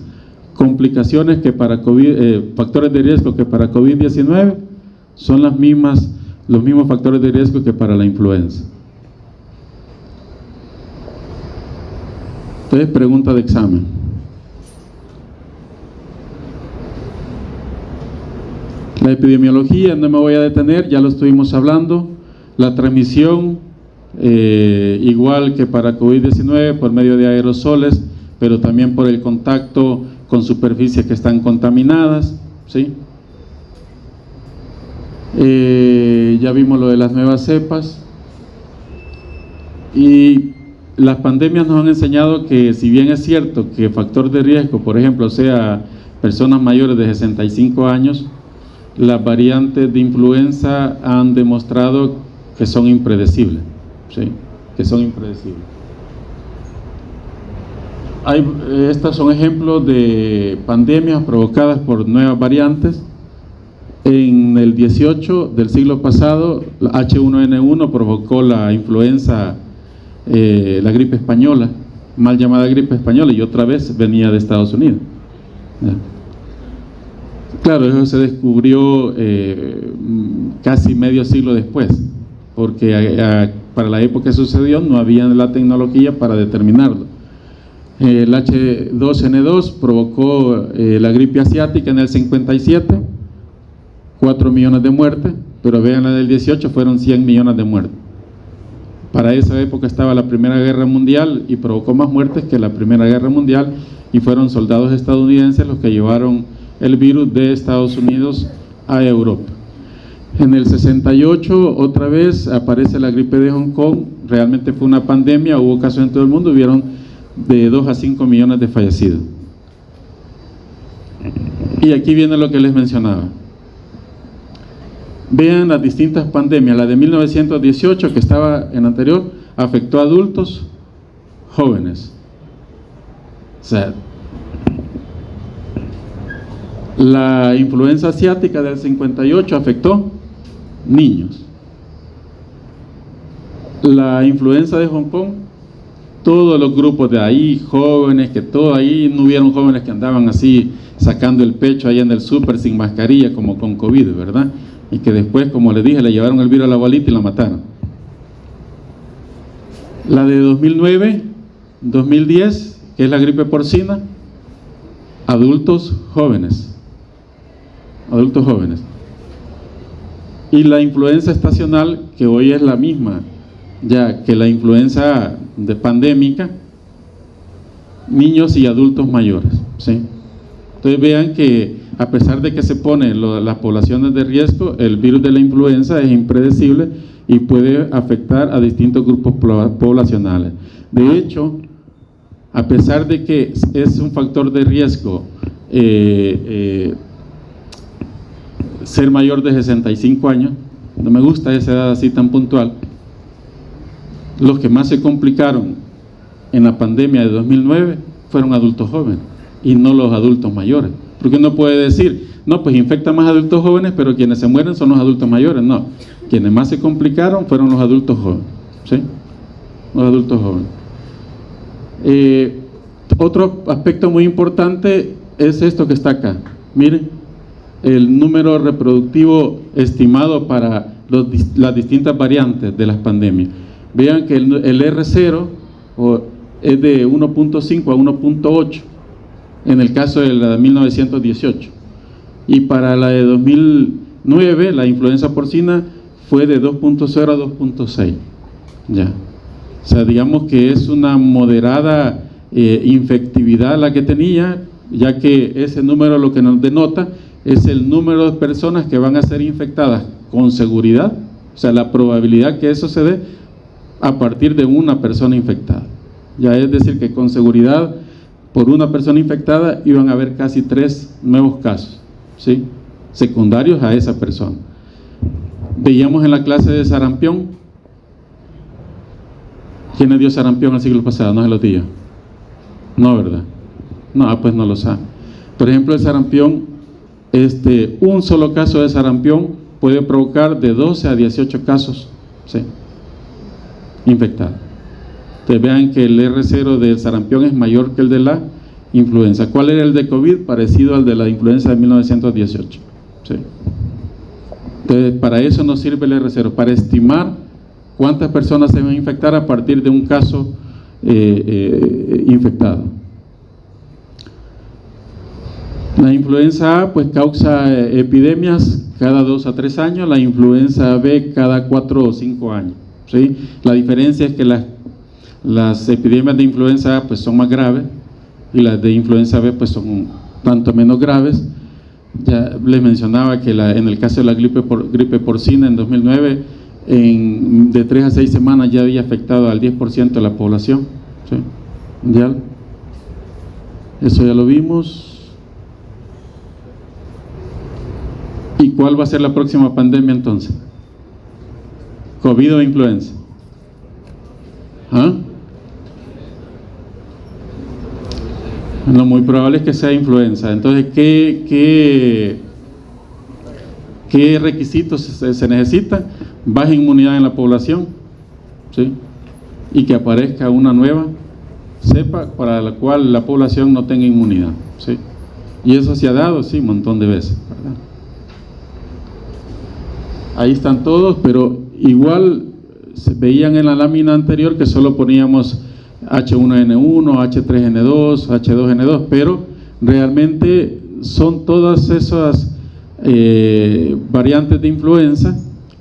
complicaciones que para COVID, factores de riesgo que para COVID-19 son los mismos factores de riesgo que para la influenza. Entonces, pregunta de examen. La epidemiología, no me voy a detener, ya lo estuvimos hablando. La transmisión, igual que para COVID-19, por medio de aerosoles, pero también por el contacto con superficies que están contaminadas, ¿sí? Ya vimos lo de las nuevas cepas. Y las pandemias nos han enseñado que, si bien es cierto que factor de riesgo, por ejemplo, sea personas mayores de 65 años, las variantes de influenza han demostrado que son impredecibles, ¿sí? Que son impredecibles. Estos son ejemplos de pandemias provocadas por nuevas variantes. En el 18 del siglo pasado, la H1N1 provocó la influenza, la gripe española, mal llamada gripe española, y otra vez venía de Estados Unidos. ¿Ya? Claro, eso se descubrió casi medio siglo después, porque para la época que sucedió no había la tecnología para determinarlo. El H2N2 provocó la gripe asiática en el 57, 4 millones de muertes, pero vean la del 18, fueron 100 millones de muertes. Para esa época estaba la Primera Guerra Mundial y provocó más muertes que la Primera Guerra Mundial, y fueron soldados estadounidenses los que llevaron el virus de Estados Unidos a Europa. En el 68 otra vez aparece la gripe de Hong Kong, realmente fue una pandemia, hubo casos en todo el mundo, hubieron de 2 a 5 millones de fallecidos. Y aquí viene lo que les mencionaba. Vean las distintas pandemias. La de 1918, que estaba en anterior, afectó a adultos jóvenes. O sea, la influenza asiática del 58 afectó niños. La influenza de Hong Kong, todos los grupos de ahí, jóvenes, que todo ahí, no hubieron jóvenes que andaban así sacando el pecho ahí en el súper sin mascarilla como con COVID, ¿verdad? Y que después, como les dije, le llevaron el virus a la abuelita y la mataron. La de 2009, 2010, que es la gripe porcina, adultos jóvenes. Adultos jóvenes. Y la influenza estacional, que hoy es la misma, ya que la influenza de pandémica, niños y adultos mayores, ¿sí? Entonces vean que a pesar de que se ponen las poblaciones de riesgo, el virus de la influenza es impredecible y puede afectar a distintos grupos poblacionales. De hecho, a pesar de que es un factor de riesgo ser mayor de 65 años, no me gusta esa edad así tan puntual, los que más se complicaron en la pandemia de 2009 fueron adultos jóvenes y no los adultos mayores, porque uno puede decir, no, pues infecta más adultos jóvenes, pero quienes se mueren son los adultos mayores. No, quienes más se complicaron fueron los adultos jóvenes, ¿sí? Los adultos jóvenes. Otro aspecto muy importante es esto que está acá. Miren, el número reproductivo estimado para las distintas variantes de las pandemias. Vean que el R0 es de 1.5 a 1.8 en el caso de la de 1918, y para la de 2009 la influenza porcina fue de 2.0 a 2.6. ya, o sea, digamos que es una moderada infectividad la que tenía, ya que ese número lo que nos denota es el número de personas que van a ser infectadas con seguridad, o sea, la probabilidad que eso se dé a partir de una persona infectada. Ya, es decir, que con seguridad por una persona infectada iban a haber casi 3 nuevos casos, ¿sí?, secundarios a esa persona. Veíamos en la clase de sarampión. ¿Quién le dio sarampión el siglo pasado? No se lo dio. No, ¿verdad? No, pues no lo sabe. Por ejemplo, el sarampión, un solo caso de sarampión puede provocar de 12 a 18 casos, ¿sí?, infectados. Entonces vean que el R0 del sarampión es mayor que el de la influenza. ¿Cuál era el de COVID? Parecido al de la influenza de 1918. ¿Sí? Entonces, para eso nos sirve el R0, para estimar cuántas personas se van a infectar a partir de un caso infectado. La influenza A pues causa epidemias cada 2 a 3 años, la influenza B cada 4 o 5 años. ¿Sí? La diferencia es que las epidemias de influenza A pues son más graves y las de influenza B pues son tanto menos graves. Ya les mencionaba que en el caso de la gripe porcina en 2009, de 3 a 6 semanas ya había afectado al 10% de la población, ¿sí?, mundial. Eso ya lo vimos. ¿Y cuál va a ser la próxima pandemia entonces? ¿COVID o influenza? ¿Ah? Lo muy probable es que sea influenza. Entonces, ¿qué requisitos se necesitan? Baja inmunidad en la población, ¿sí?, y que aparezca una nueva cepa para la cual la población no tenga inmunidad, ¿sí? Y eso se ha dado, sí, un montón de veces, ¿verdad? Ahí están todos, pero igual se veían en la lámina anterior que solo poníamos H1N1, H3N2, H2N2, pero realmente son todas esas variantes de influenza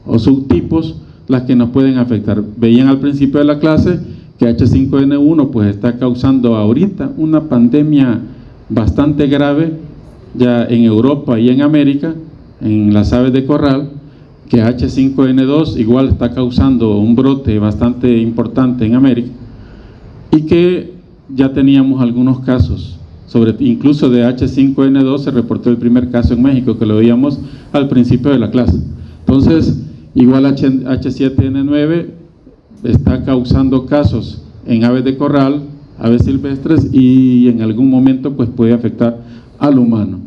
o subtipos las que nos pueden afectar. Veían al principio de la clase que H5N1 pues está causando ahorita una pandemia bastante grave ya en Europa y en América, en las aves de corral, que H5N2 igual está causando un brote bastante importante en América, y que ya teníamos algunos casos, incluso de H5N2 se reportó el primer caso en México, que lo veíamos al principio de la clase. Entonces, igual H7N9 está causando casos en aves de corral, aves silvestres, y en algún momento pues puede afectar al humano,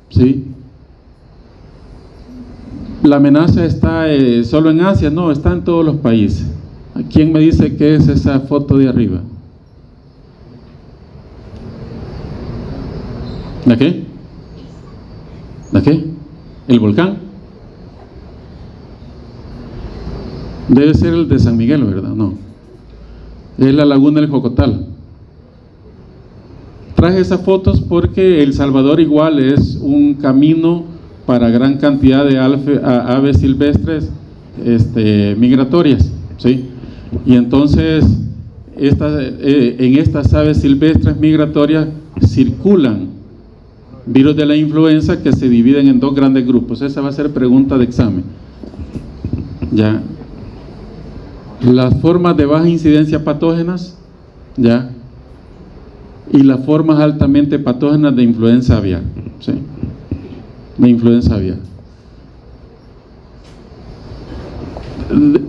¿sí? La amenaza está solo en Asia, no, está en todos los países. ¿Quién me dice qué es esa foto de arriba? ¿La qué? ¿La qué? ¿El volcán? Debe ser el de San Miguel, ¿verdad? No. es la laguna del Jocotal. Traje esas fotos porque El Salvador igual es un camino para gran cantidad de aves silvestres migratorias, ¿sí? Y entonces en estas aves silvestres migratorias circulan virus de la influenza que se dividen en dos grandes grupos. Esa va a ser pregunta de examen. Ya. Las formas de baja incidencia patógenas, ya, y las formas altamente patógenas de influenza aviar, ¿sí? De influenza aviar.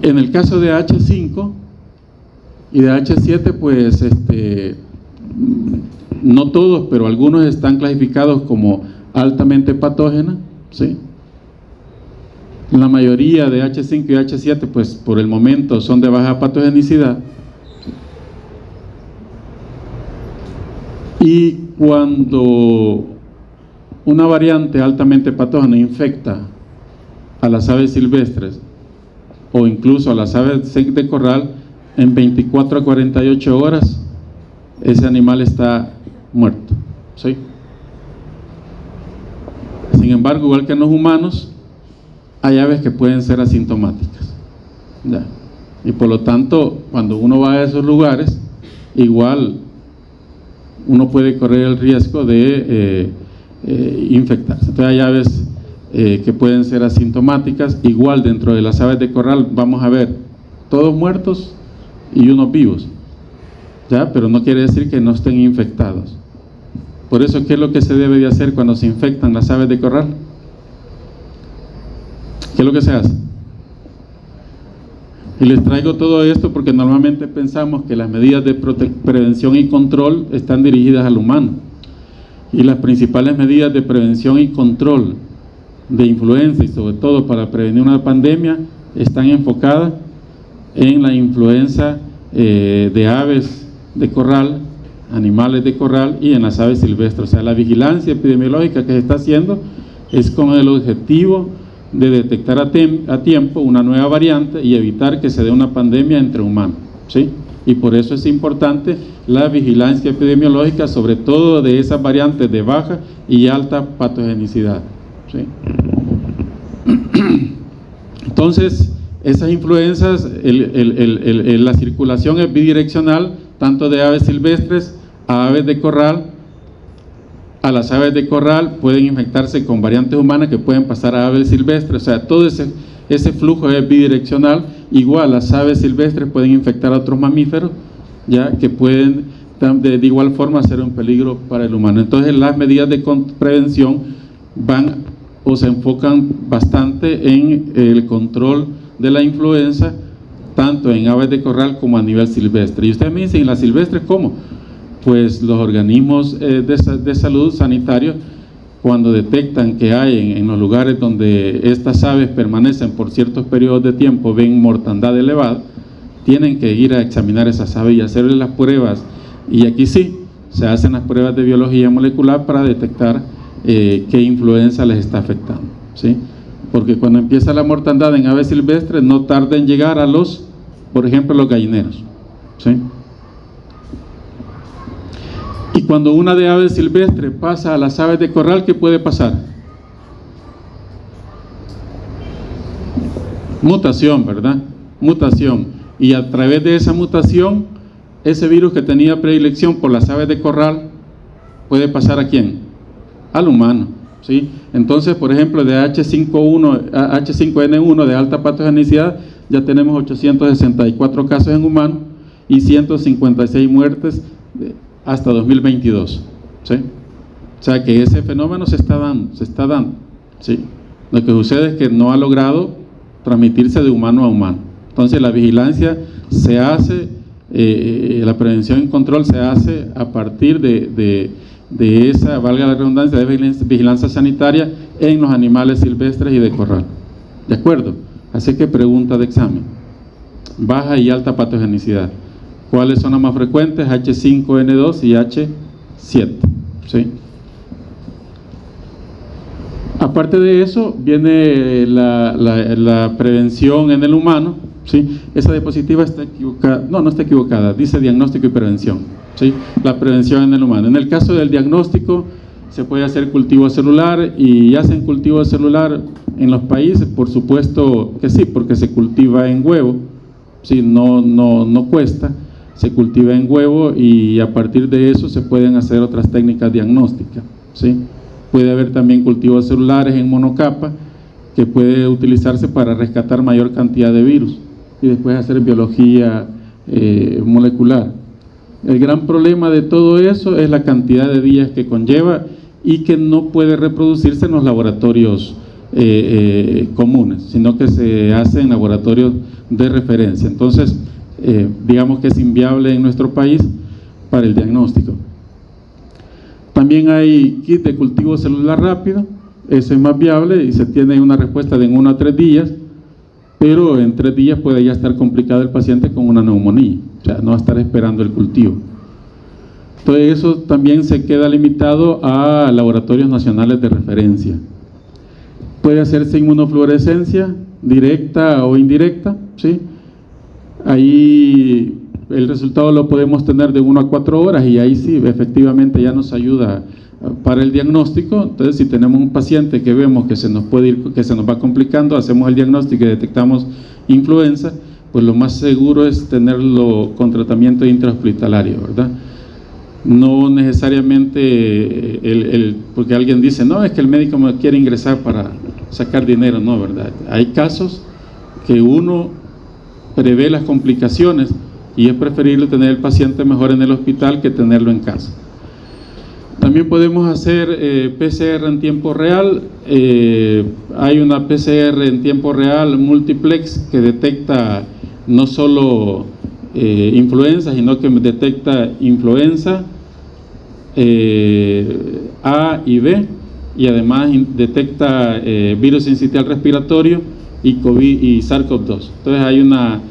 En el caso de H5 y de H7, pues no todos, pero algunos están clasificados como altamente patógenas, ¿sí? La mayoría de H5 y H7, pues por el momento son de baja patogenicidad. Y cuando una variante altamente patógena infecta a las aves silvestres o incluso a las aves de corral, en 24 a 48 horas ese animal está muerto, ¿sí? Sin embargo, igual que en los humanos, hay aves que pueden ser asintomáticas, ¿ya? Y por lo tanto, cuando uno va a esos lugares, igual uno puede correr el riesgo de infectarse. Entonces hay aves que pueden ser asintomáticas. Igual dentro de las aves de corral vamos a ver todos muertos y unos vivos, ¿ya? Pero no quiere decir que no estén infectados. Por eso, ¿qué es lo que se debe de hacer cuando se infectan las aves de corral? ¿Qué es lo que se hace? Y les traigo todo esto porque normalmente pensamos que las medidas de prevención y control están dirigidas al humano. Y las principales medidas de prevención y control de influenza, y sobre todo para prevenir una pandemia, están enfocadas en la influenza de aves de corral, animales de corral, y en las aves silvestres. O sea, la vigilancia epidemiológica que se está haciendo es con el objetivo de detectar a tiempo una nueva variante y evitar que se dé una pandemia entre humanos, ¿sí? Y por eso es importante la vigilancia epidemiológica, sobre todo de esas variantes de baja y alta patogenicidad, ¿sí? Entonces, esas influencias, la circulación es bidireccional, tanto de aves silvestres a aves de corral. A las aves de corral pueden infectarse con variantes humanas que pueden pasar a aves silvestres. O sea, todo ese flujo es bidireccional. Igual las aves silvestres pueden infectar a otros mamíferos, ya que pueden de igual forma ser un peligro para el humano. Entonces las medidas de prevención van o se enfocan bastante en el control de la influenza, tanto en aves de corral como a nivel silvestre. Y ustedes me dicen, ¿en las silvestres cómo? Pues los organismos de salud sanitarios, cuando detectan que hay en los lugares donde estas aves permanecen por ciertos periodos de tiempo, ven mortandad elevada, tienen que ir a examinar esas aves y hacerles las pruebas. Y aquí sí, se hacen las pruebas de biología molecular para detectar qué influenza les está afectando, ¿sí? Porque cuando empieza la mortandad en aves silvestres, no tarda en llegar a por ejemplo, los gallineros, ¿sí? Y cuando una de aves silvestres pasa a las aves de corral, ¿qué puede pasar? Mutación, ¿verdad? Mutación. Y a través de esa mutación, ese virus que tenía predilección por las aves de corral, ¿puede pasar a quién? Al humano, ¿sí? Entonces, por ejemplo, de H5N1 de alta patogenicidad, ya tenemos 864 casos en humanos y 156 muertes hasta 2022, ¿sí? O sea que ese fenómeno se está dando, ¿sí? Lo que sucede es que no ha logrado transmitirse de humano a humano. Entonces la vigilancia se hace, la prevención y control se hace a partir de esa, valga la redundancia, de vigilancia sanitaria en los animales silvestres y de corral. ¿De acuerdo? Así que pregunta de examen: baja y alta patogenicidad. ¿Cuáles son las más frecuentes? H5N2 y H7, ¿sí? Aparte de eso, viene la prevención en el humano, ¿sí? Esa diapositiva está equivocada, no está equivocada, dice diagnóstico y prevención, ¿sí? La prevención en el humano. En el caso del diagnóstico, se puede hacer cultivo celular, y hacen cultivo celular en los países, por supuesto que sí, porque se cultiva en huevo, ¿sí? No cuesta, se cultiva en huevo, y a partir de eso se pueden hacer otras técnicas diagnósticas, ¿sí? Puede haber también cultivos celulares en monocapa, que puede utilizarse para rescatar mayor cantidad de virus y después hacer biología molecular. El gran problema de todo eso es la cantidad de días que conlleva y que no puede reproducirse en los laboratorios comunes, sino que se hace en laboratorios de referencia. Entonces, digamos que es inviable en nuestro país para el diagnóstico. También hay kit de cultivo celular rápido, ese es más viable y se tiene una respuesta de en 1 a 3 días, pero en 3 días puede ya estar complicado el paciente con una neumonía, o sea, no va a estar esperando el cultivo. Entonces eso también se queda limitado a laboratorios nacionales de referencia. Puede hacerse inmunofluorescencia directa o indirecta, ¿sí? Ahí el resultado lo podemos tener de 1 a 4 horas y ahí sí, efectivamente ya nos ayuda para el diagnóstico. Entonces, si tenemos un paciente que vemos que se nos puede ir, que se nos va complicando, hacemos el diagnóstico y detectamos influenza, pues lo más seguro es tenerlo con tratamiento intrahospitalario, ¿verdad? No necesariamente porque alguien dice, no, es que el médico me quiere ingresar para sacar dinero, no, ¿verdad? Hay casos que uno prevé las complicaciones y es preferible tener el paciente mejor en el hospital que tenerlo en casa. También podemos hacer PCR en tiempo real. Hay una PCR en tiempo real multiplex que detecta no solo influenza, sino que detecta influenza A y B, y además detecta virus sincitial respiratorio y COVID y SARS-CoV-2. Entonces hay una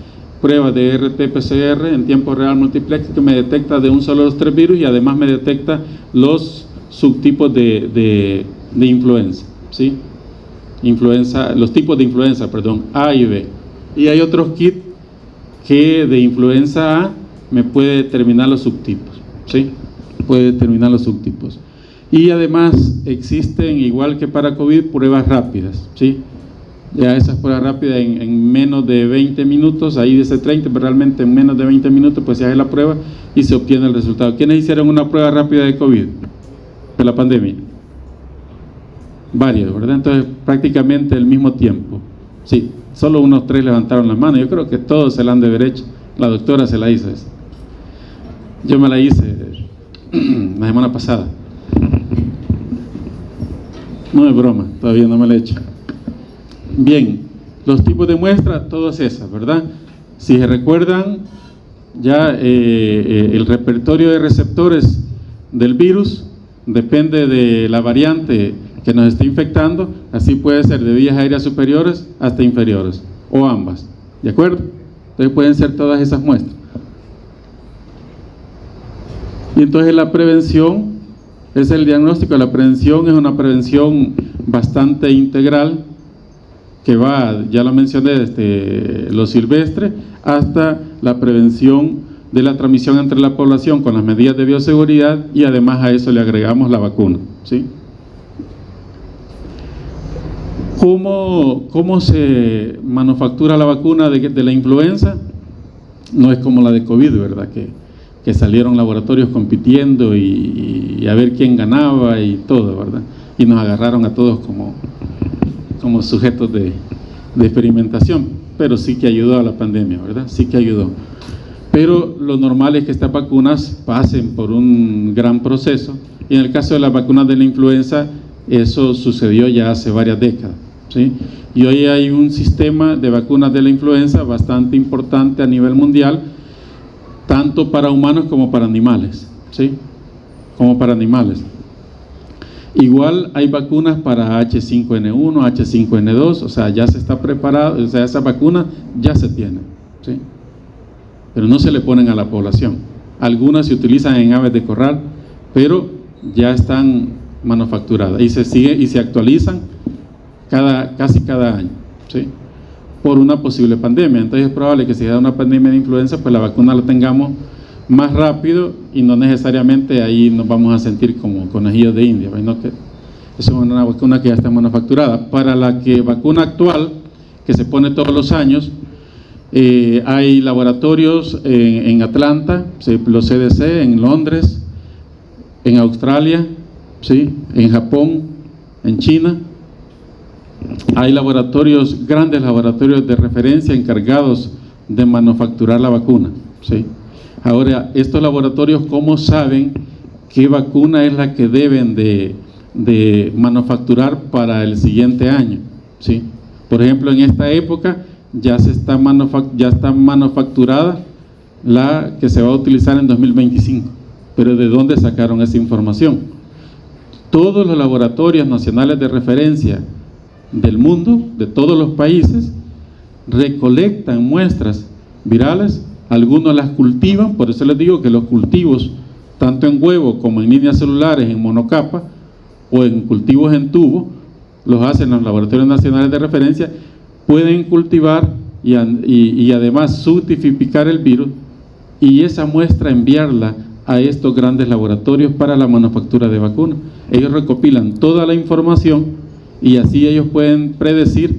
prueba de RT-PCR en tiempo real multiplex que me detecta de un solo de los 3 virus y además me detecta los subtipos de influenza, ¿sí? Los tipos de influenza, perdón, A y B. Y hay otros kits que de influenza A me puede determinar los subtipos, ¿sí? Puede determinar los subtipos. Y además existen, igual que para COVID, pruebas rápidas, ¿sí? Ya esas pruebas rápidas en menos de 20 minutos, ahí dice 30, pero realmente en menos de 20 minutos pues se hace la prueba y se obtiene el resultado. ¿Quiénes hicieron una prueba rápida de COVID? De la pandemia. Varios, ¿verdad? Entonces prácticamente el mismo tiempo. Sí, solo unos 3 levantaron la mano. Yo creo que todos se la han de haber hecho. La doctora se la hizo esa. Yo me la hice la semana pasada. No es broma, todavía no me la he hecho. Bien, los tipos de muestra, todas esas, ¿verdad? Si se recuerdan, ya el repertorio de receptores del virus depende de la variante que nos esté infectando, así puede ser de vías aéreas superiores hasta inferiores, o ambas, ¿de acuerdo? Entonces pueden ser todas esas muestras. Y entonces la prevención es el diagnóstico. La prevención es una prevención bastante integral que va, ya lo mencioné, desde lo silvestre hasta la prevención de la transmisión entre la población con las medidas de bioseguridad, y además a eso le agregamos la vacuna, ¿sí? ¿Cómo se manufactura la vacuna de la influenza? No es como la de COVID, ¿verdad? Que salieron laboratorios compitiendo y a ver quién ganaba y todo, ¿verdad? Y nos agarraron a todos como sujetos de experimentación, pero sí que ayudó a la pandemia, ¿verdad? Sí que ayudó. Pero lo normal es que estas vacunas pasen por un gran proceso, y en el caso de las vacunas de la influenza, eso sucedió ya hace varias décadas, ¿sí? Y hoy hay un sistema de vacunas de la influenza bastante importante a nivel mundial, tanto para humanos como para animales, ¿sí? Como para animales. Igual hay vacunas para H5N1, H5N2, o sea, ya se está preparado, o sea, esa vacuna ya se tiene, ¿sí? Pero no se le ponen a la población. Algunas se utilizan en aves de corral, pero ya están manufacturadas y se actualizan casi cada año, ¿sí? por una posible pandemia. Entonces es probable que si da una pandemia de influenza, pues la vacuna la tengamos más rápido y no necesariamente ahí nos vamos a sentir como conejillos de India, ¿no? Que eso es una vacuna que ya está manufacturada. Para la vacuna actual, que se pone todos los años, hay laboratorios en Atlanta, los CDC, en Londres, en Australia, ¿sí?, en Japón, en China. Hay laboratorios, grandes laboratorios de referencia encargados de manufacturar la vacuna, ¿sí? Ahora, estos laboratorios, ¿cómo saben qué vacuna es la que deben de manufacturar para el siguiente año? ¿Sí? Por ejemplo, en esta época ya está manufacturada la que se va a utilizar en 2025. Pero ¿de dónde sacaron esa información? Todos los laboratorios nacionales de referencia del mundo, de todos los países, recolectan muestras virales, algunos las cultivan, por eso les digo que los cultivos, tanto en huevo como en líneas celulares, en monocapa, o en cultivos en tubo, los hacen los laboratorios nacionales de referencia, pueden cultivar y además subtipificar el virus, y esa muestra enviarla a estos grandes laboratorios para la manufactura de vacunas. Ellos recopilan toda la información y así ellos pueden predecir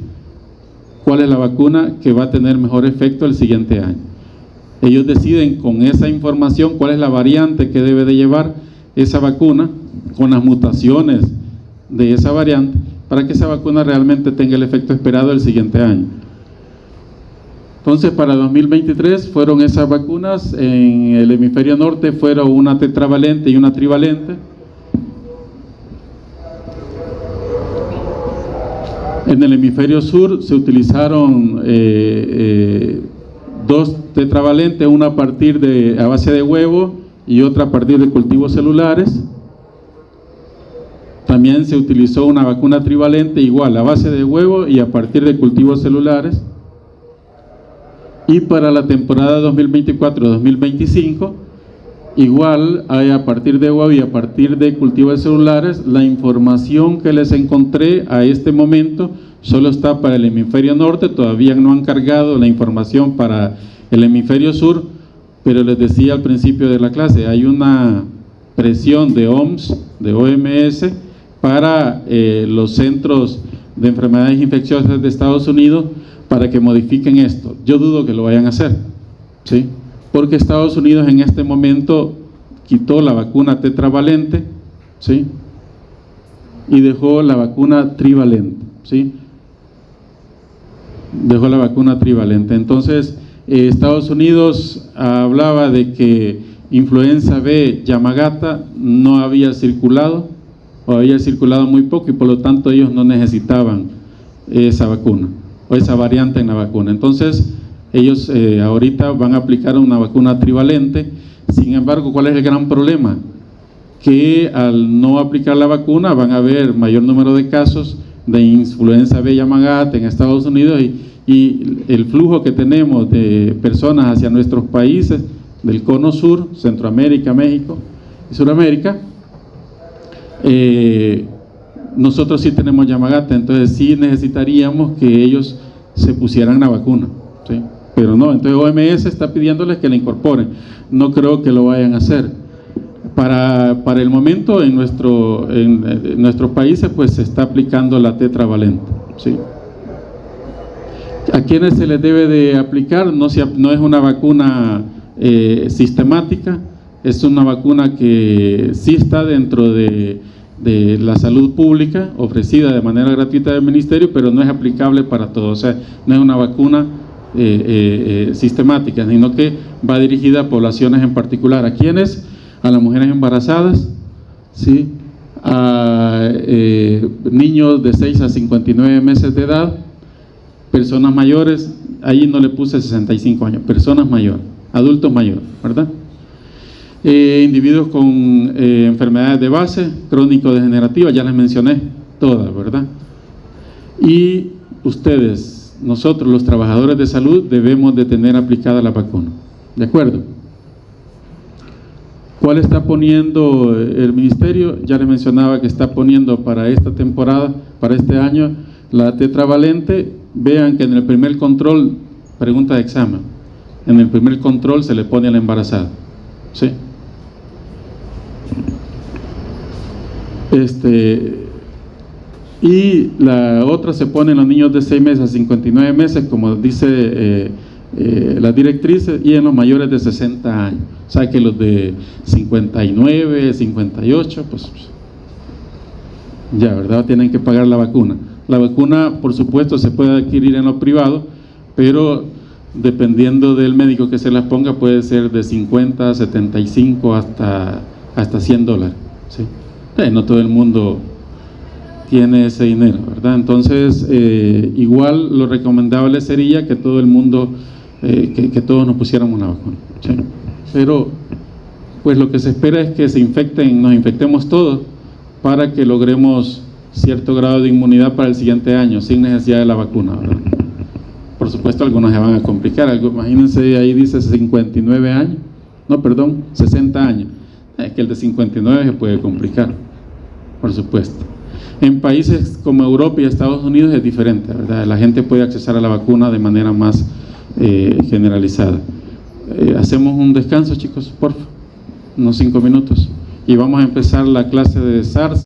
cuál es la vacuna que va a tener mejor efecto el siguiente año. Ellos deciden con esa información cuál es la variante que debe de llevar esa vacuna, con las mutaciones de esa variante, para que esa vacuna realmente tenga el efecto esperado el siguiente año. Entonces, para 2023 fueron esas vacunas. En el hemisferio norte fueron una tetravalente y una trivalente. En el hemisferio sur se utilizaron dos tetravalentes, una a base de huevo y otra a partir de cultivos celulares. También se utilizó una vacuna trivalente igual a base de huevo y a partir de cultivos celulares. Y para la temporada 2024-2025, igual hay a partir de huevo y a partir de cultivos celulares. La información que les encontré a este momento solo está para el hemisferio norte, todavía no han cargado la información para el hemisferio sur, pero les decía al principio de la clase, hay una presión de OMS, de OMS, para los centros de enfermedades infecciosas de Estados Unidos para que modifiquen esto. Yo dudo que lo vayan a hacer, ¿sí? Porque Estados Unidos en este momento quitó la vacuna tetravalente, ¿sí?, y dejó la vacuna trivalente, ¿sí? Dejó la vacuna trivalente. Entonces, Estados Unidos hablaba de que influenza B Yamagata no había circulado, o había circulado muy poco, y por lo tanto ellos no necesitaban esa vacuna, o esa variante en la vacuna. Entonces, ellos ahorita van a aplicar una vacuna trivalente. Sin embargo, ¿cuál es el gran problema? Que al no aplicar la vacuna van a haber mayor número de casos de influenza B Yamagata en Estados Unidos, y el flujo que tenemos de personas hacia nuestros países del cono sur, Centroamérica, México y Sudamérica, nosotros sí tenemos Yamagata, entonces sí necesitaríamos que ellos se pusieran la vacuna, ¿sí? Pero no, entonces OMS está pidiéndoles que la incorporen. No creo que lo vayan a hacer. Para el momento en nuestros países pues se está aplicando la tetravalente, ¿sí? ¿A quiénes se les debe de aplicar? No es una vacuna sistemática, es una vacuna que sí está dentro de la salud pública, ofrecida de manera gratuita del ministerio, pero no es aplicable para todos. O sea, no es una vacuna sistemática, sino que va dirigida a poblaciones en particular. ¿A quiénes? A las mujeres embarazadas, ¿sí?, a niños de 6 a 59 meses de edad, personas mayores, ahí no le puse 65 años, personas mayores, adultos mayores, ¿verdad? Individuos con enfermedades de base, crónico-degenerativas, ya les mencioné todas, ¿verdad? Y ustedes, nosotros los trabajadores de salud, debemos de tener aplicada la vacuna, ¿de acuerdo? ¿Cuál está poniendo el ministerio? Ya les mencionaba que está poniendo para esta temporada, para este año, la tetravalente vean que en el primer control, pregunta de examen, en el primer control se le pone a la embarazada, ¿sí? Y la otra se pone en los niños de 6 meses a 59 meses, como dice las directrices, y en los mayores de 60 años. O sea que los de 59, 58, pues ya, ¿verdad? Tienen que pagar la vacuna. La vacuna, por supuesto, se puede adquirir en lo privado, pero dependiendo del médico que se las ponga, puede ser de 50, 75 hasta $100, ¿sí? No todo el mundo tiene ese dinero, ¿verdad? Entonces, igual lo recomendable sería que todo el mundo, que todos nos pusiéramos la vacuna, ¿sí? Pero, pues lo que se espera es que nos infectemos todos para que logremos cierto grado de inmunidad para el siguiente año, sin necesidad de la vacuna, ¿verdad? Por supuesto, algunos se van a complicar. Imagínense, ahí dice 59 años, no, perdón, 60 años. Es que el de 59 se puede complicar, por supuesto. En países como Europa y Estados Unidos es diferente, ¿verdad? La gente puede acceder a la vacuna de manera más generalizada. Hacemos un descanso, chicos, por favor, unos 5 minutos, y vamos a empezar la clase de SARS.